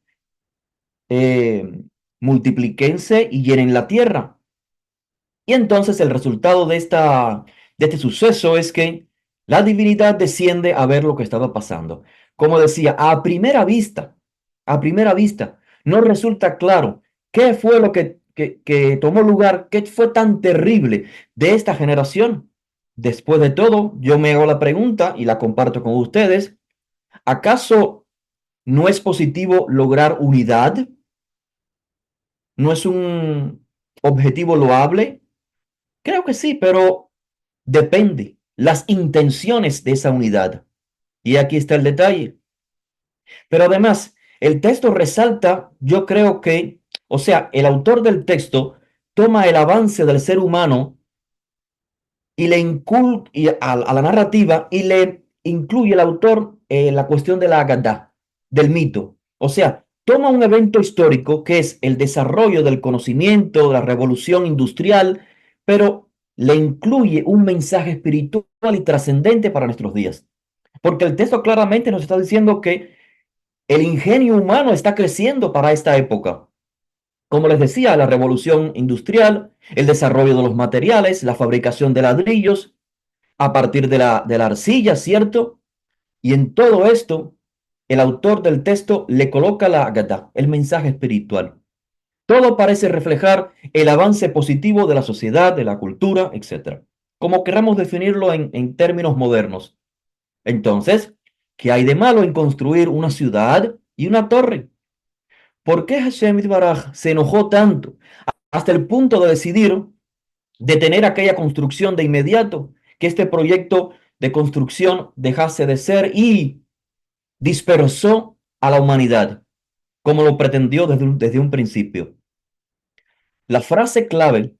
Multiplíquense y llenen la tierra. Y entonces el resultado de este suceso es que la divinidad desciende a ver lo que estaba pasando. Como decía, a primera vista, no resulta claro qué fue lo que tomó lugar, qué fue tan terrible de esta generación. Después de todo, yo me hago la pregunta y la comparto con ustedes. ¿Acaso no es positivo lograr unidad? ¿No es un objetivo loable? Creo que sí, pero depende las intenciones de esa unidad. Y aquí está el detalle. Pero además, el texto resalta, yo creo que, o sea, el autor del texto toma el avance del ser humano y le inculca a la narrativa y le incluye el autor la cuestión de la Agadá, del mito. O sea, toma un evento histórico que es el desarrollo del conocimiento, la revolución industrial, pero le incluye un mensaje espiritual y trascendente para nuestros días. Porque el texto claramente nos está diciendo que el ingenio humano está creciendo para esta época. Como les decía, la revolución industrial, el desarrollo de los materiales, la fabricación de ladrillos a partir de la arcilla, ¿cierto? Y en todo esto, el autor del texto le coloca la Agadá, el mensaje espiritual. Todo parece reflejar el avance positivo de la sociedad, de la cultura, etcétera. Como queramos definirlo en términos modernos. Entonces, ¿qué hay de malo en construir una ciudad y una torre? ¿Por qué Hashem Baraj se enojó tanto hasta el punto de decidir detener aquella construcción de inmediato, que este proyecto de construcción dejase de ser y dispersó a la humanidad, como lo pretendió desde un principio? La frase clave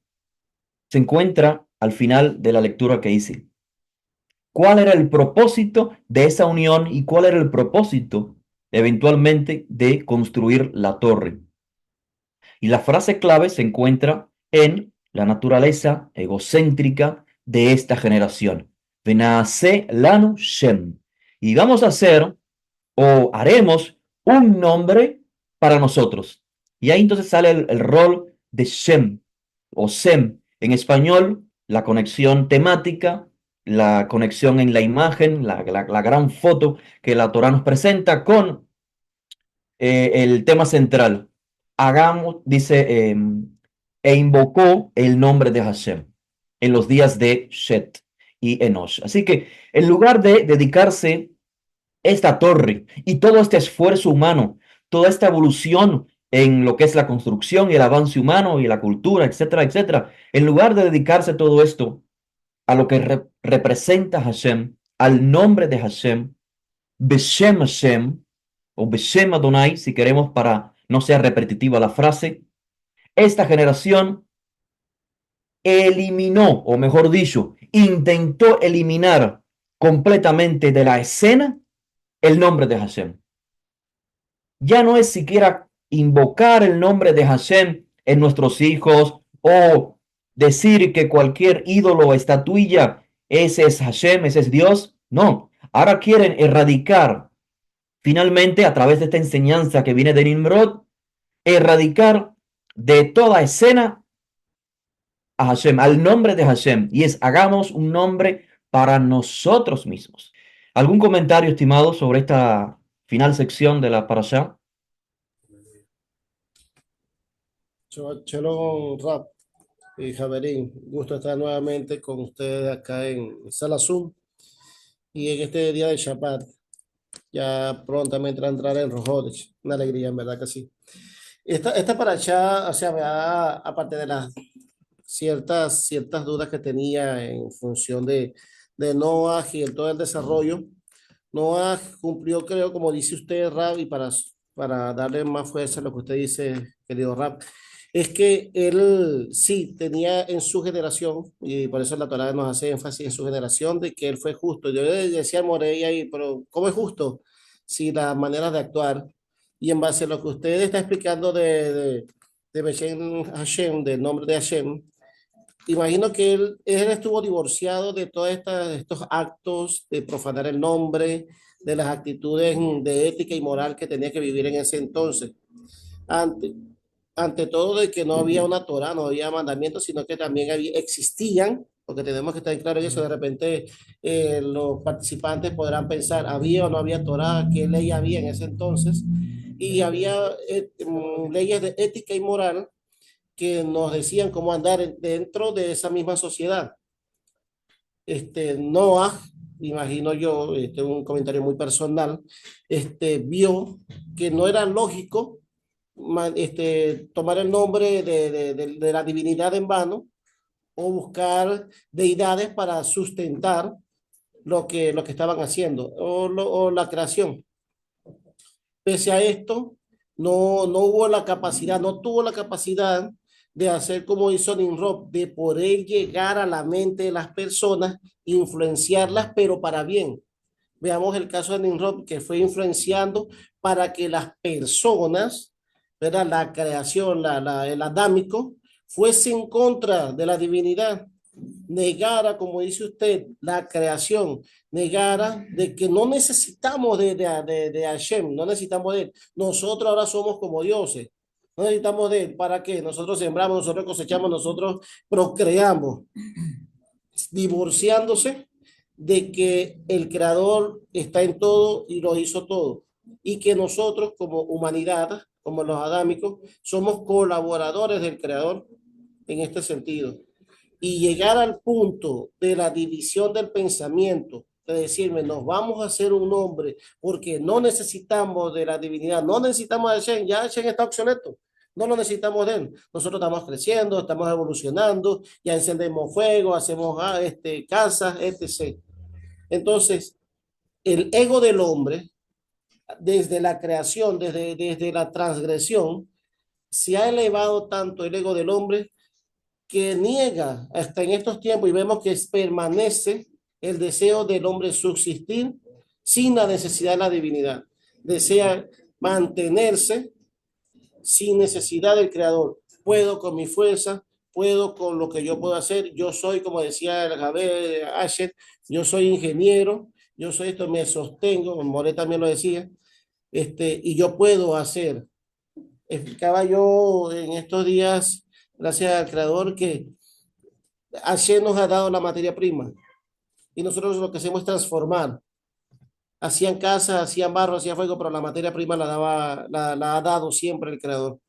se encuentra al final de la lectura que hice. ¿Cuál era el propósito de esa unión y cuál era el propósito eventualmente de construir la torre? Y la frase clave se encuentra en la naturaleza egocéntrica de esta generación. Venase lanu Shem. Y vamos a hacer o haremos un nombre para nosotros. Y ahí entonces sale el rol de Shem o Sem. En español, la conexión temática, la conexión en la imagen, la gran foto que la Torah nos presenta con el tema central. Hagamos, dice, e invocó el nombre de Hashem en los días de Shet y Enosh. Así que en lugar de dedicarse esta torre y todo este esfuerzo humano, toda esta evolución en lo que es la construcción y el avance humano y la cultura, etcétera, etcétera, en lugar de dedicarse todo esto a lo que representa Hashem, al nombre de Hashem, Beshem Hashem, o Beshem Adonai, si queremos para no sea repetitiva la frase, esta generación eliminó, o mejor dicho, intentó eliminar completamente de la escena el nombre de Hashem. Ya no es siquiera invocar el nombre de Hashem en nuestros hijos o decir que cualquier ídolo o estatuilla, ese es Hashem, ese es Dios. No, ahora quieren erradicar finalmente a través de esta enseñanza que viene de Nimrod, erradicar de toda escena a Hashem, al nombre de Hashem, y es hagamos un nombre para nosotros mismos. ¿Algún comentario, estimado, sobre esta final sección de la parashá? Chelo Rap y Javerín, gusto estar nuevamente con ustedes acá en Sala Zoom y en este día de Shabbat. Ya prontamente a entrar en Rojodesh. Una alegría, en verdad que sí. Esta parachá, o sea, me da, aparte de las ciertas dudas que tenía en función de Noah y en todo el desarrollo, Noah cumplió, creo, como dice usted, Rab, y para darle más fuerza a lo que usted dice, querido Rab, es que él sí tenía en su generación, y por eso la Torá nos hace énfasis en su generación, de que él fue justo. Yo le decía a Morey ahí, pero ¿cómo es justo? Si las maneras de actuar, y en base a lo que usted está explicando de Beshem Hashem, del nombre de Hashem, imagino que él estuvo divorciado de todos estos actos de profanar el nombre, de las actitudes de ética y moral que tenía que vivir en ese entonces. Ante, ante todo de que no había una Torah, no había mandamientos, sino que también existían, porque tenemos que estar claro en eso, de repente los participantes podrán pensar, ¿había o no había Torah? ¿Qué ley había en ese entonces? Y había leyes de ética y moral que nos decían cómo andar dentro de esa misma sociedad. Noah imagino yo, un comentario muy personal, vio que no era lógico tomar el nombre de la divinidad en vano o buscar deidades para sustentar lo que estaban haciendo o la creación. Pese a esto, no hubo la capacidad, no tuvo la capacidad de hacer como hizo Nimrod, de poder llegar a la mente de las personas, influenciarlas, pero para bien. Veamos el caso de Nimrod, que fue influenciando para que las personas, ¿verdad? La creación, el adámico, fuese en contra de la divinidad, negara, como dice usted, la creación, negara de que no necesitamos de Hashem, no necesitamos de él. Nosotros ahora somos como dioses. No necesitamos de él. ¿Para qué? Nosotros sembramos, nosotros cosechamos, nosotros procreamos, divorciándose de que el creador está en todo y lo hizo todo. Y que nosotros como humanidad, como los adámicos, somos colaboradores del creador en este sentido y llegar al punto de la división del pensamiento, de decirme, nos vamos a hacer un hombre porque no necesitamos de la divinidad, no necesitamos de Hashem, ya Hashem está obsoleto, no lo necesitamos de él. Nosotros estamos creciendo, estamos evolucionando, ya encendemos fuego, hacemos casas, etc. Entonces, el ego del hombre, desde la creación, desde la transgresión, se ha elevado tanto el ego del hombre que niega hasta en estos tiempos y vemos que permanece el deseo del hombre subsistir sin la necesidad de la divinidad. Desea mantenerse sin necesidad del creador. Puedo con mi fuerza, puedo con lo que yo puedo hacer. Yo soy, como decía el Javier Asher, yo soy ingeniero, yo soy esto, me sostengo, More también lo decía, y yo puedo hacer. Explicaba yo en estos días, gracias al creador, que Hashem nos ha dado la materia prima y nosotros lo que hacemos es transformar. Hacían casa, hacían barro, hacían fuego, pero la materia prima la ha dado siempre el creador.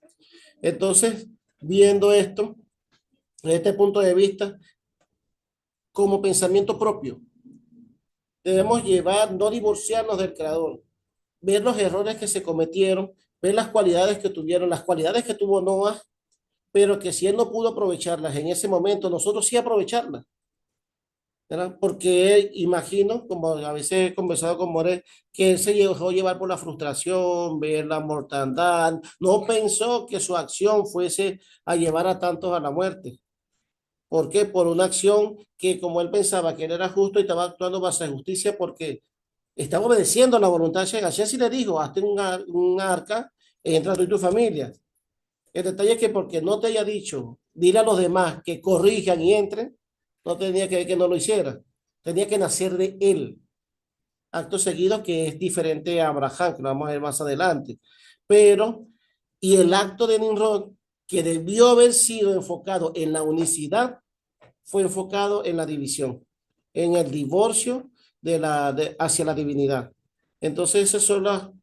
Entonces, viendo esto, desde este punto de vista, como pensamiento propio, debemos llevar, no divorciarnos del creador, ver los errores que se cometieron, ver las cualidades que tuvieron, las cualidades que tuvo Noah, pero que si él no pudo aprovecharlas en ese momento, nosotros sí aprovecharlas. ¿Verdad? Porque él, imagino, como a veces he conversado con More, que él se dejó llevar por la frustración, ver la mortandad, no pensó que su acción fuese a llevar a tantos a la muerte. ¿Por qué? Por una acción que como él pensaba que él era justo y estaba actuando bajo justicia porque estaba obedeciendo la voluntad de Hashem. Hashem sí le dijo, hazte un arca, entra tú y tu familia. El detalle es que porque no te haya dicho, dile a los demás que corrijan y entren, no tenía que ver que no lo hiciera. Tenía que nacer de él. Acto seguido que es diferente a Abraham, que lo vamos a ver más adelante. Pero, y el acto de Nimrod, que debió haber sido enfocado en la unicidad, fue enfocado en la división, en el divorcio hacia la divinidad. Entonces, eso son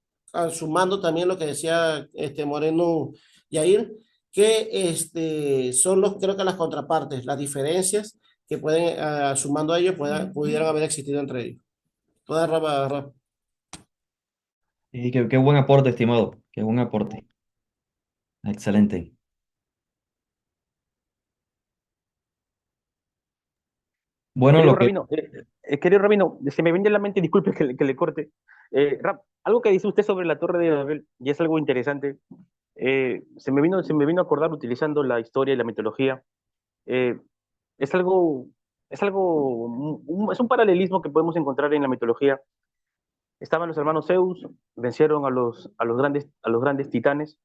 sumando también lo que decía Moreno Yair, que son creo que las contrapartes, las diferencias que pueden, sumando a ellos, pudieran haber existido entre ellos. Toda raba. Y qué buen aporte, estimado. Qué buen aporte. Excelente. Bueno, Querido lo que Rabino, querido Rabino, se me viene a la mente, disculpe que le corte. Algo que dice usted sobre la Torre de Babel, y es algo interesante, se me vino a acordar utilizando la historia y la mitología. eh, es algo, es un paralelismo que podemos encontrar en la mitología. Estaban los hermanos Zeus, vencieron a los grandes titanes,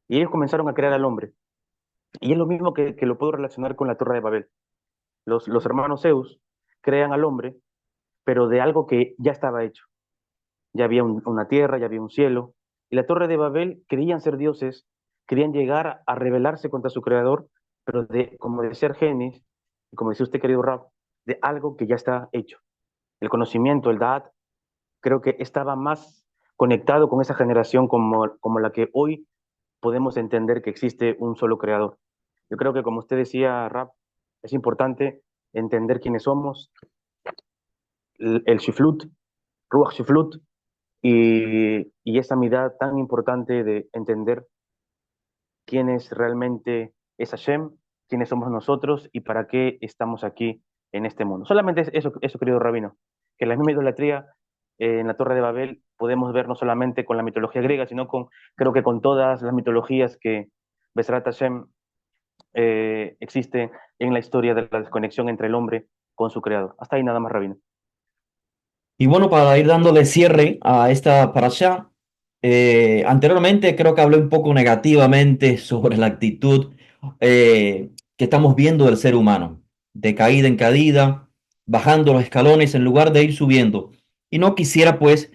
y ellos comenzaron a crear al hombre. Y es lo mismo que lo puedo relacionar con la Torre de Babel. Los hermanos Zeus crean al hombre, pero de algo que ya estaba hecho. Ya había una tierra, ya había un cielo. Y la Torre de Babel querían ser dioses, querían llegar a rebelarse contra su creador, pero como decía Argenis, y como decía usted, querido Rab, de algo que ya está hecho. El conocimiento, el Da'at, creo que estaba más conectado con esa generación como la que hoy podemos entender que existe un solo creador. Yo creo que, como usted decía, Rab, es importante entender quiénes somos, el Shiflut, Ruach Shiflut, y esa mirada tan importante de entender quién es realmente es Hashem, quiénes somos nosotros y para qué estamos aquí en este mundo. Solamente eso, querido Rabino, que la misma idolatría en la Torre de Babel podemos ver no solamente con la mitología griega, sino creo que con todas las mitologías que Besrat Hashem existe en la historia de la desconexión entre el hombre con su creador. Hasta ahí nada más, Rabino. Y bueno, para ir dándole cierre a esta parasha, anteriormente creo que hablé un poco negativamente sobre la actitud que estamos viendo del ser humano, de caída en caída, bajando los escalones en lugar de ir subiendo. Y no quisiera pues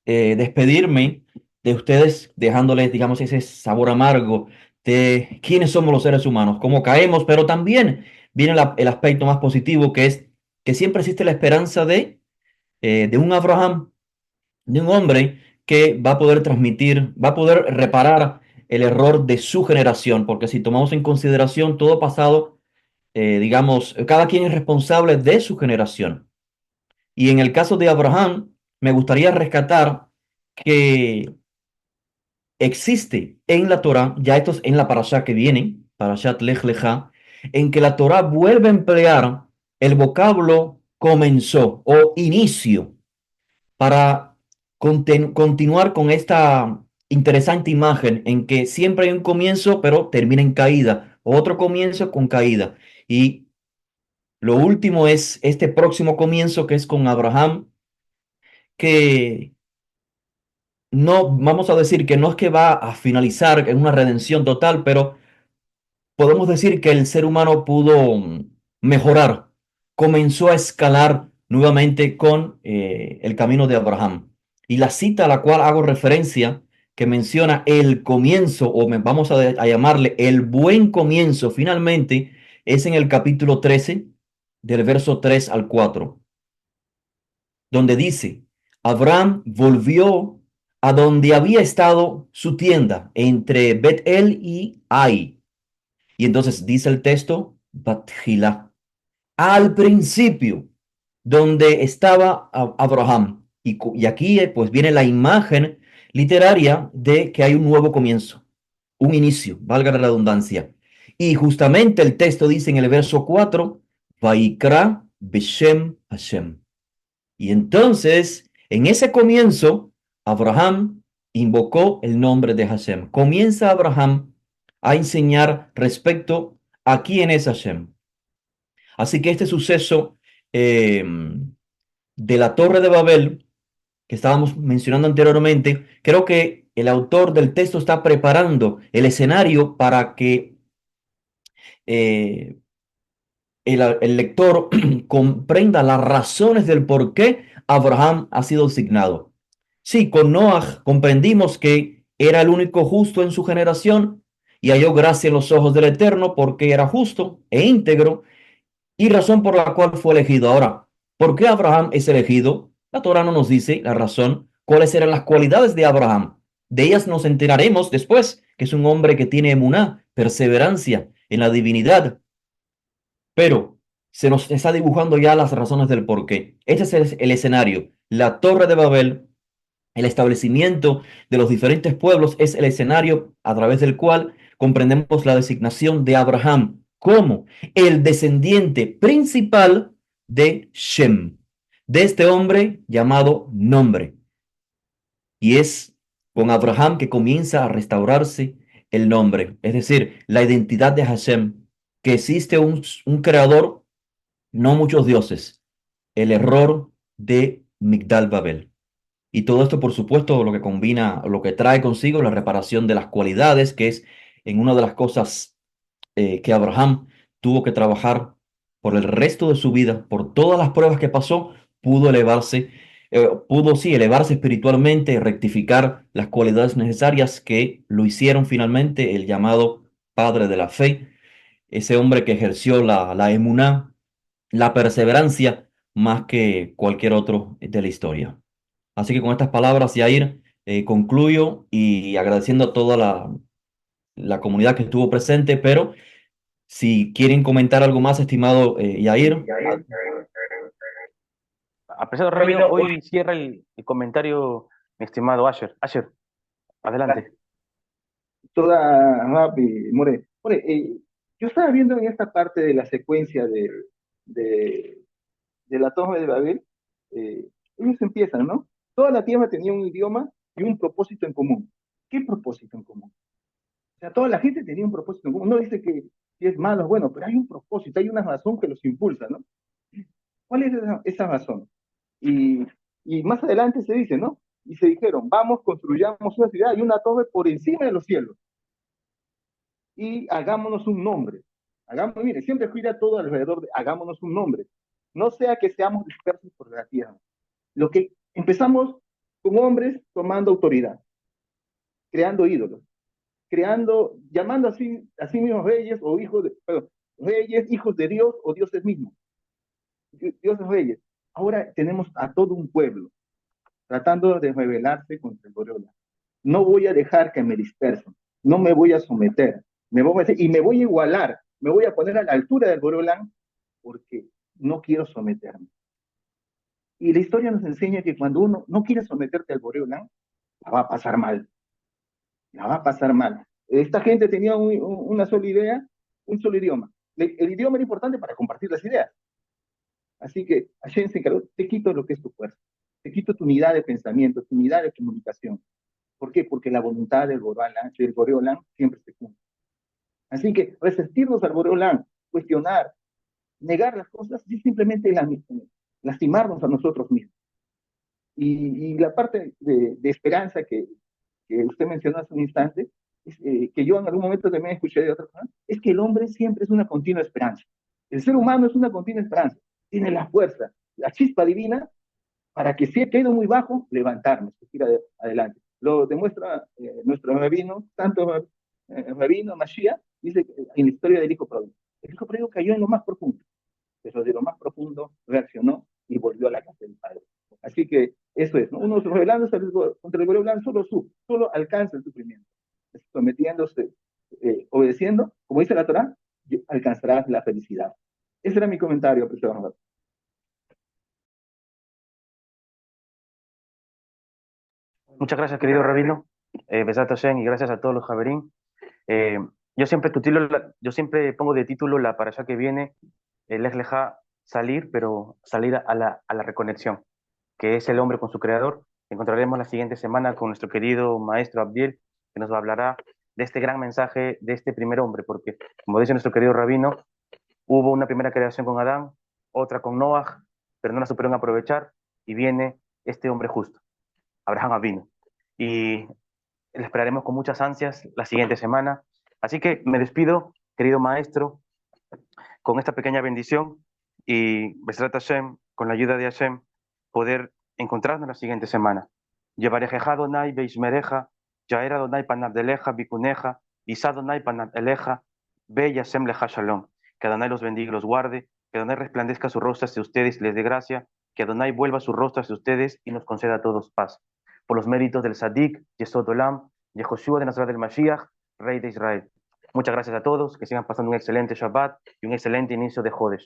despedirme de ustedes dejándoles, digamos, ese sabor amargo de quiénes somos los seres humanos, cómo caemos, pero también viene el aspecto más positivo que es que siempre existe la esperanza de un Abraham, de un hombre que va a poder transmitir, va a poder reparar el error de su generación, porque si tomamos en consideración todo pasado, digamos, cada quien es responsable de su generación. Y en el caso de Abraham, me gustaría rescatar que existe en la Torah, ya esto es en la parashá que viene, parashat Lech Lecha, en que la Torah vuelve a emplear el vocablo comenzó o inicio para continuar con esta interesante imagen en que siempre hay un comienzo, pero termina en caída, otro comienzo con caída. Y lo último es este próximo comienzo que es con Abraham, que no, vamos a decir que no es que va a finalizar en una redención total, pero podemos decir que el ser humano pudo mejorar, comenzó a escalar nuevamente con el camino de Abraham. Y la cita a la cual hago referencia, que menciona el comienzo, o vamos a llamarle el buen comienzo, finalmente, es en el capítulo 13, del verso 3 al 4, donde dice, Abraham volvió a donde había estado su tienda, entre Bet-El y Ai. Y entonces dice el texto, Batjila, al principio, donde estaba Abraham. Y aquí pues viene la imagen literaria de que hay un nuevo comienzo, un inicio, valga la redundancia. Y justamente el texto dice en el verso 4, Vaikra Beshem Hashem. Y entonces, en ese comienzo, Abraham invocó el nombre de Hashem. Comienza Abraham a enseñar respecto a quién es Hashem. Así que este suceso eh, de la Torre de Babel, que estábamos mencionando anteriormente, creo que el autor del texto está preparando el escenario para que eh, el lector comprenda las razones del por qué Abraham ha sido designado. Sí, con Noah comprendimos que era el único justo en su generación y halló gracia en los ojos del Eterno porque era justo e íntegro y razón por la cual fue elegido. Ahora, ¿por qué Abraham es elegido? La Torah no nos dice la razón, cuáles eran las cualidades de Abraham. De ellas nos enteraremos después, que es un hombre que tiene emuná, perseverancia en la divinidad, pero se nos está dibujando ya las razones del por qué. Este es el escenario. La Torre de Babel, el establecimiento de los diferentes pueblos es el escenario a través del cual comprendemos la designación de Abraham como el descendiente principal de Shem, de este hombre llamado nombre. Y es con Abraham que comienza a restaurarse el nombre, es decir, la identidad de Hashem, que existe un creador, no muchos dioses, el error de Migdal Babel. Y todo esto, por supuesto, lo que combina, lo que trae consigo la reparación de las cualidades, que es en una de las cosas que Abraham tuvo que trabajar por el resto de su vida, por todas las pruebas que pasó, pudo elevarse, pudo sí elevarse espiritualmente, rectificar las cualidades necesarias que lo hicieron finalmente el llamado padre de la fe, ese hombre que ejerció la emuná, la perseverancia, más que cualquier otro de la historia. Así que con estas palabras, Yair, concluyo y agradeciendo a toda la comunidad que estuvo presente, pero si quieren comentar algo más, estimado Yair. Apreciado Rabino, Rabino, hoy cierra el comentario mi estimado Asher. Asher, adelante. toda Rappi, More. More, yo estaba viendo en esta parte de la secuencia de, de la Torre de Babel, ellos empiezan, ¿no? Toda la tierra tenía un idioma y un propósito en común. ¿Qué propósito en común? O sea, toda la gente tenía un propósito en común. No dice que si es malo o bueno, pero hay un propósito, hay una razón que los impulsa, ¿no? ¿Cuál es esa razón? Y, y más adelante se dice, ¿no? Y se dijeron, vamos, construyamos una ciudad y una torre por encima de los cielos y hagámonos un nombre. Hagamos, mire, siempre gira todo alrededor de hagámonos un nombre. No sea que seamos dispersos por la tierra. Lo que empezamos como hombres tomando autoridad, creando ídolos, creando, llamando así mismos reyes o hijos de, perdón, reyes, hijos de Dios o dioses mismos, dioses reyes. Ahora tenemos a todo un pueblo tratando de rebelarse contra el Boreola. No voy a dejar que me dispersen, no me voy a someter, y me voy a igualar, me voy a poner a la altura del Boreolán porque no quiero someterme. Y la historia nos enseña que cuando uno no quiere someterte al Boreolán, la va a pasar mal, la va a pasar mal. Esta gente tenía una sola idea, un solo idioma. El idioma era importante para compartir las ideas. Así que Hashem se encargó, te quito lo que es tu fuerza, te quito tu unidad de pensamiento, tu unidad de comunicación. ¿Por qué? Porque la voluntad del Boreolán siempre se cumple. Así que resistirnos al Boreolán, cuestionar, negar las cosas, es simplemente lastimarnos a nosotros mismos. Y la parte de esperanza que usted mencionó hace un instante, es, que yo en algún momento también escuché de otra persona, es que el hombre siempre es una continua esperanza. El ser humano es una continua esperanza. Tiene la fuerza, la chispa divina para que si he caído muy bajo, levantarnos, seguir adelante. Lo demuestra nuestro rabino, tanto rabino Mashiach, dice en la historia del hijo pródigo. El hijo pródigo cayó en lo más profundo, pero de lo más profundo reaccionó y volvió a la casa del padre. Así que eso es, ¿no? Uno rebelándose contra el Boreolán solo alcanza el sufrimiento. Sometiéndose, obedeciendo, como dice la Torah, alcanzarás la felicidad. Ese era mi comentario, profesor. Muchas gracias, querido Rabino. Besat Hashem, y gracias a todos los Javerín. Eh, yo siempre pongo de título la parasha que viene, Lech Lecha, salir, pero salir a la reconexión, que es el hombre con su creador. Encontraremos la siguiente semana con nuestro querido maestro Abdiel, que nos hablará de este gran mensaje de este primer hombre, porque, como dice nuestro querido Rabino, hubo una primera creación con Adán, otra con Noah, pero no la supieron aprovechar, y viene este hombre justo, Abraham Avinu. Y le esperaremos con muchas ansias la siguiente semana. Así que me despido, querido maestro, con esta pequeña bendición y Besrat Hashem, con la ayuda de Hashem, poder encontrarnos la siguiente semana. Yevarejeja Adonai Beishmereja, Yaer Adonai Panabdeleja, Bikuneja, Isa Adonai Panabdeleja, Be Yashem Leja Shalom. Que Adonai los bendiga y los guarde, que Adonai resplandezca su rostro hacia ustedes y les dé gracia, que Adonai vuelva su rostro hacia ustedes y nos conceda a todos paz. Por los méritos del Sadik, Yesod Olam, Yehoshua de Nazaret del Mashiach, Rey de Israel. Muchas gracias a todos, que sigan pasando un excelente Shabbat y un excelente inicio de Jodesh.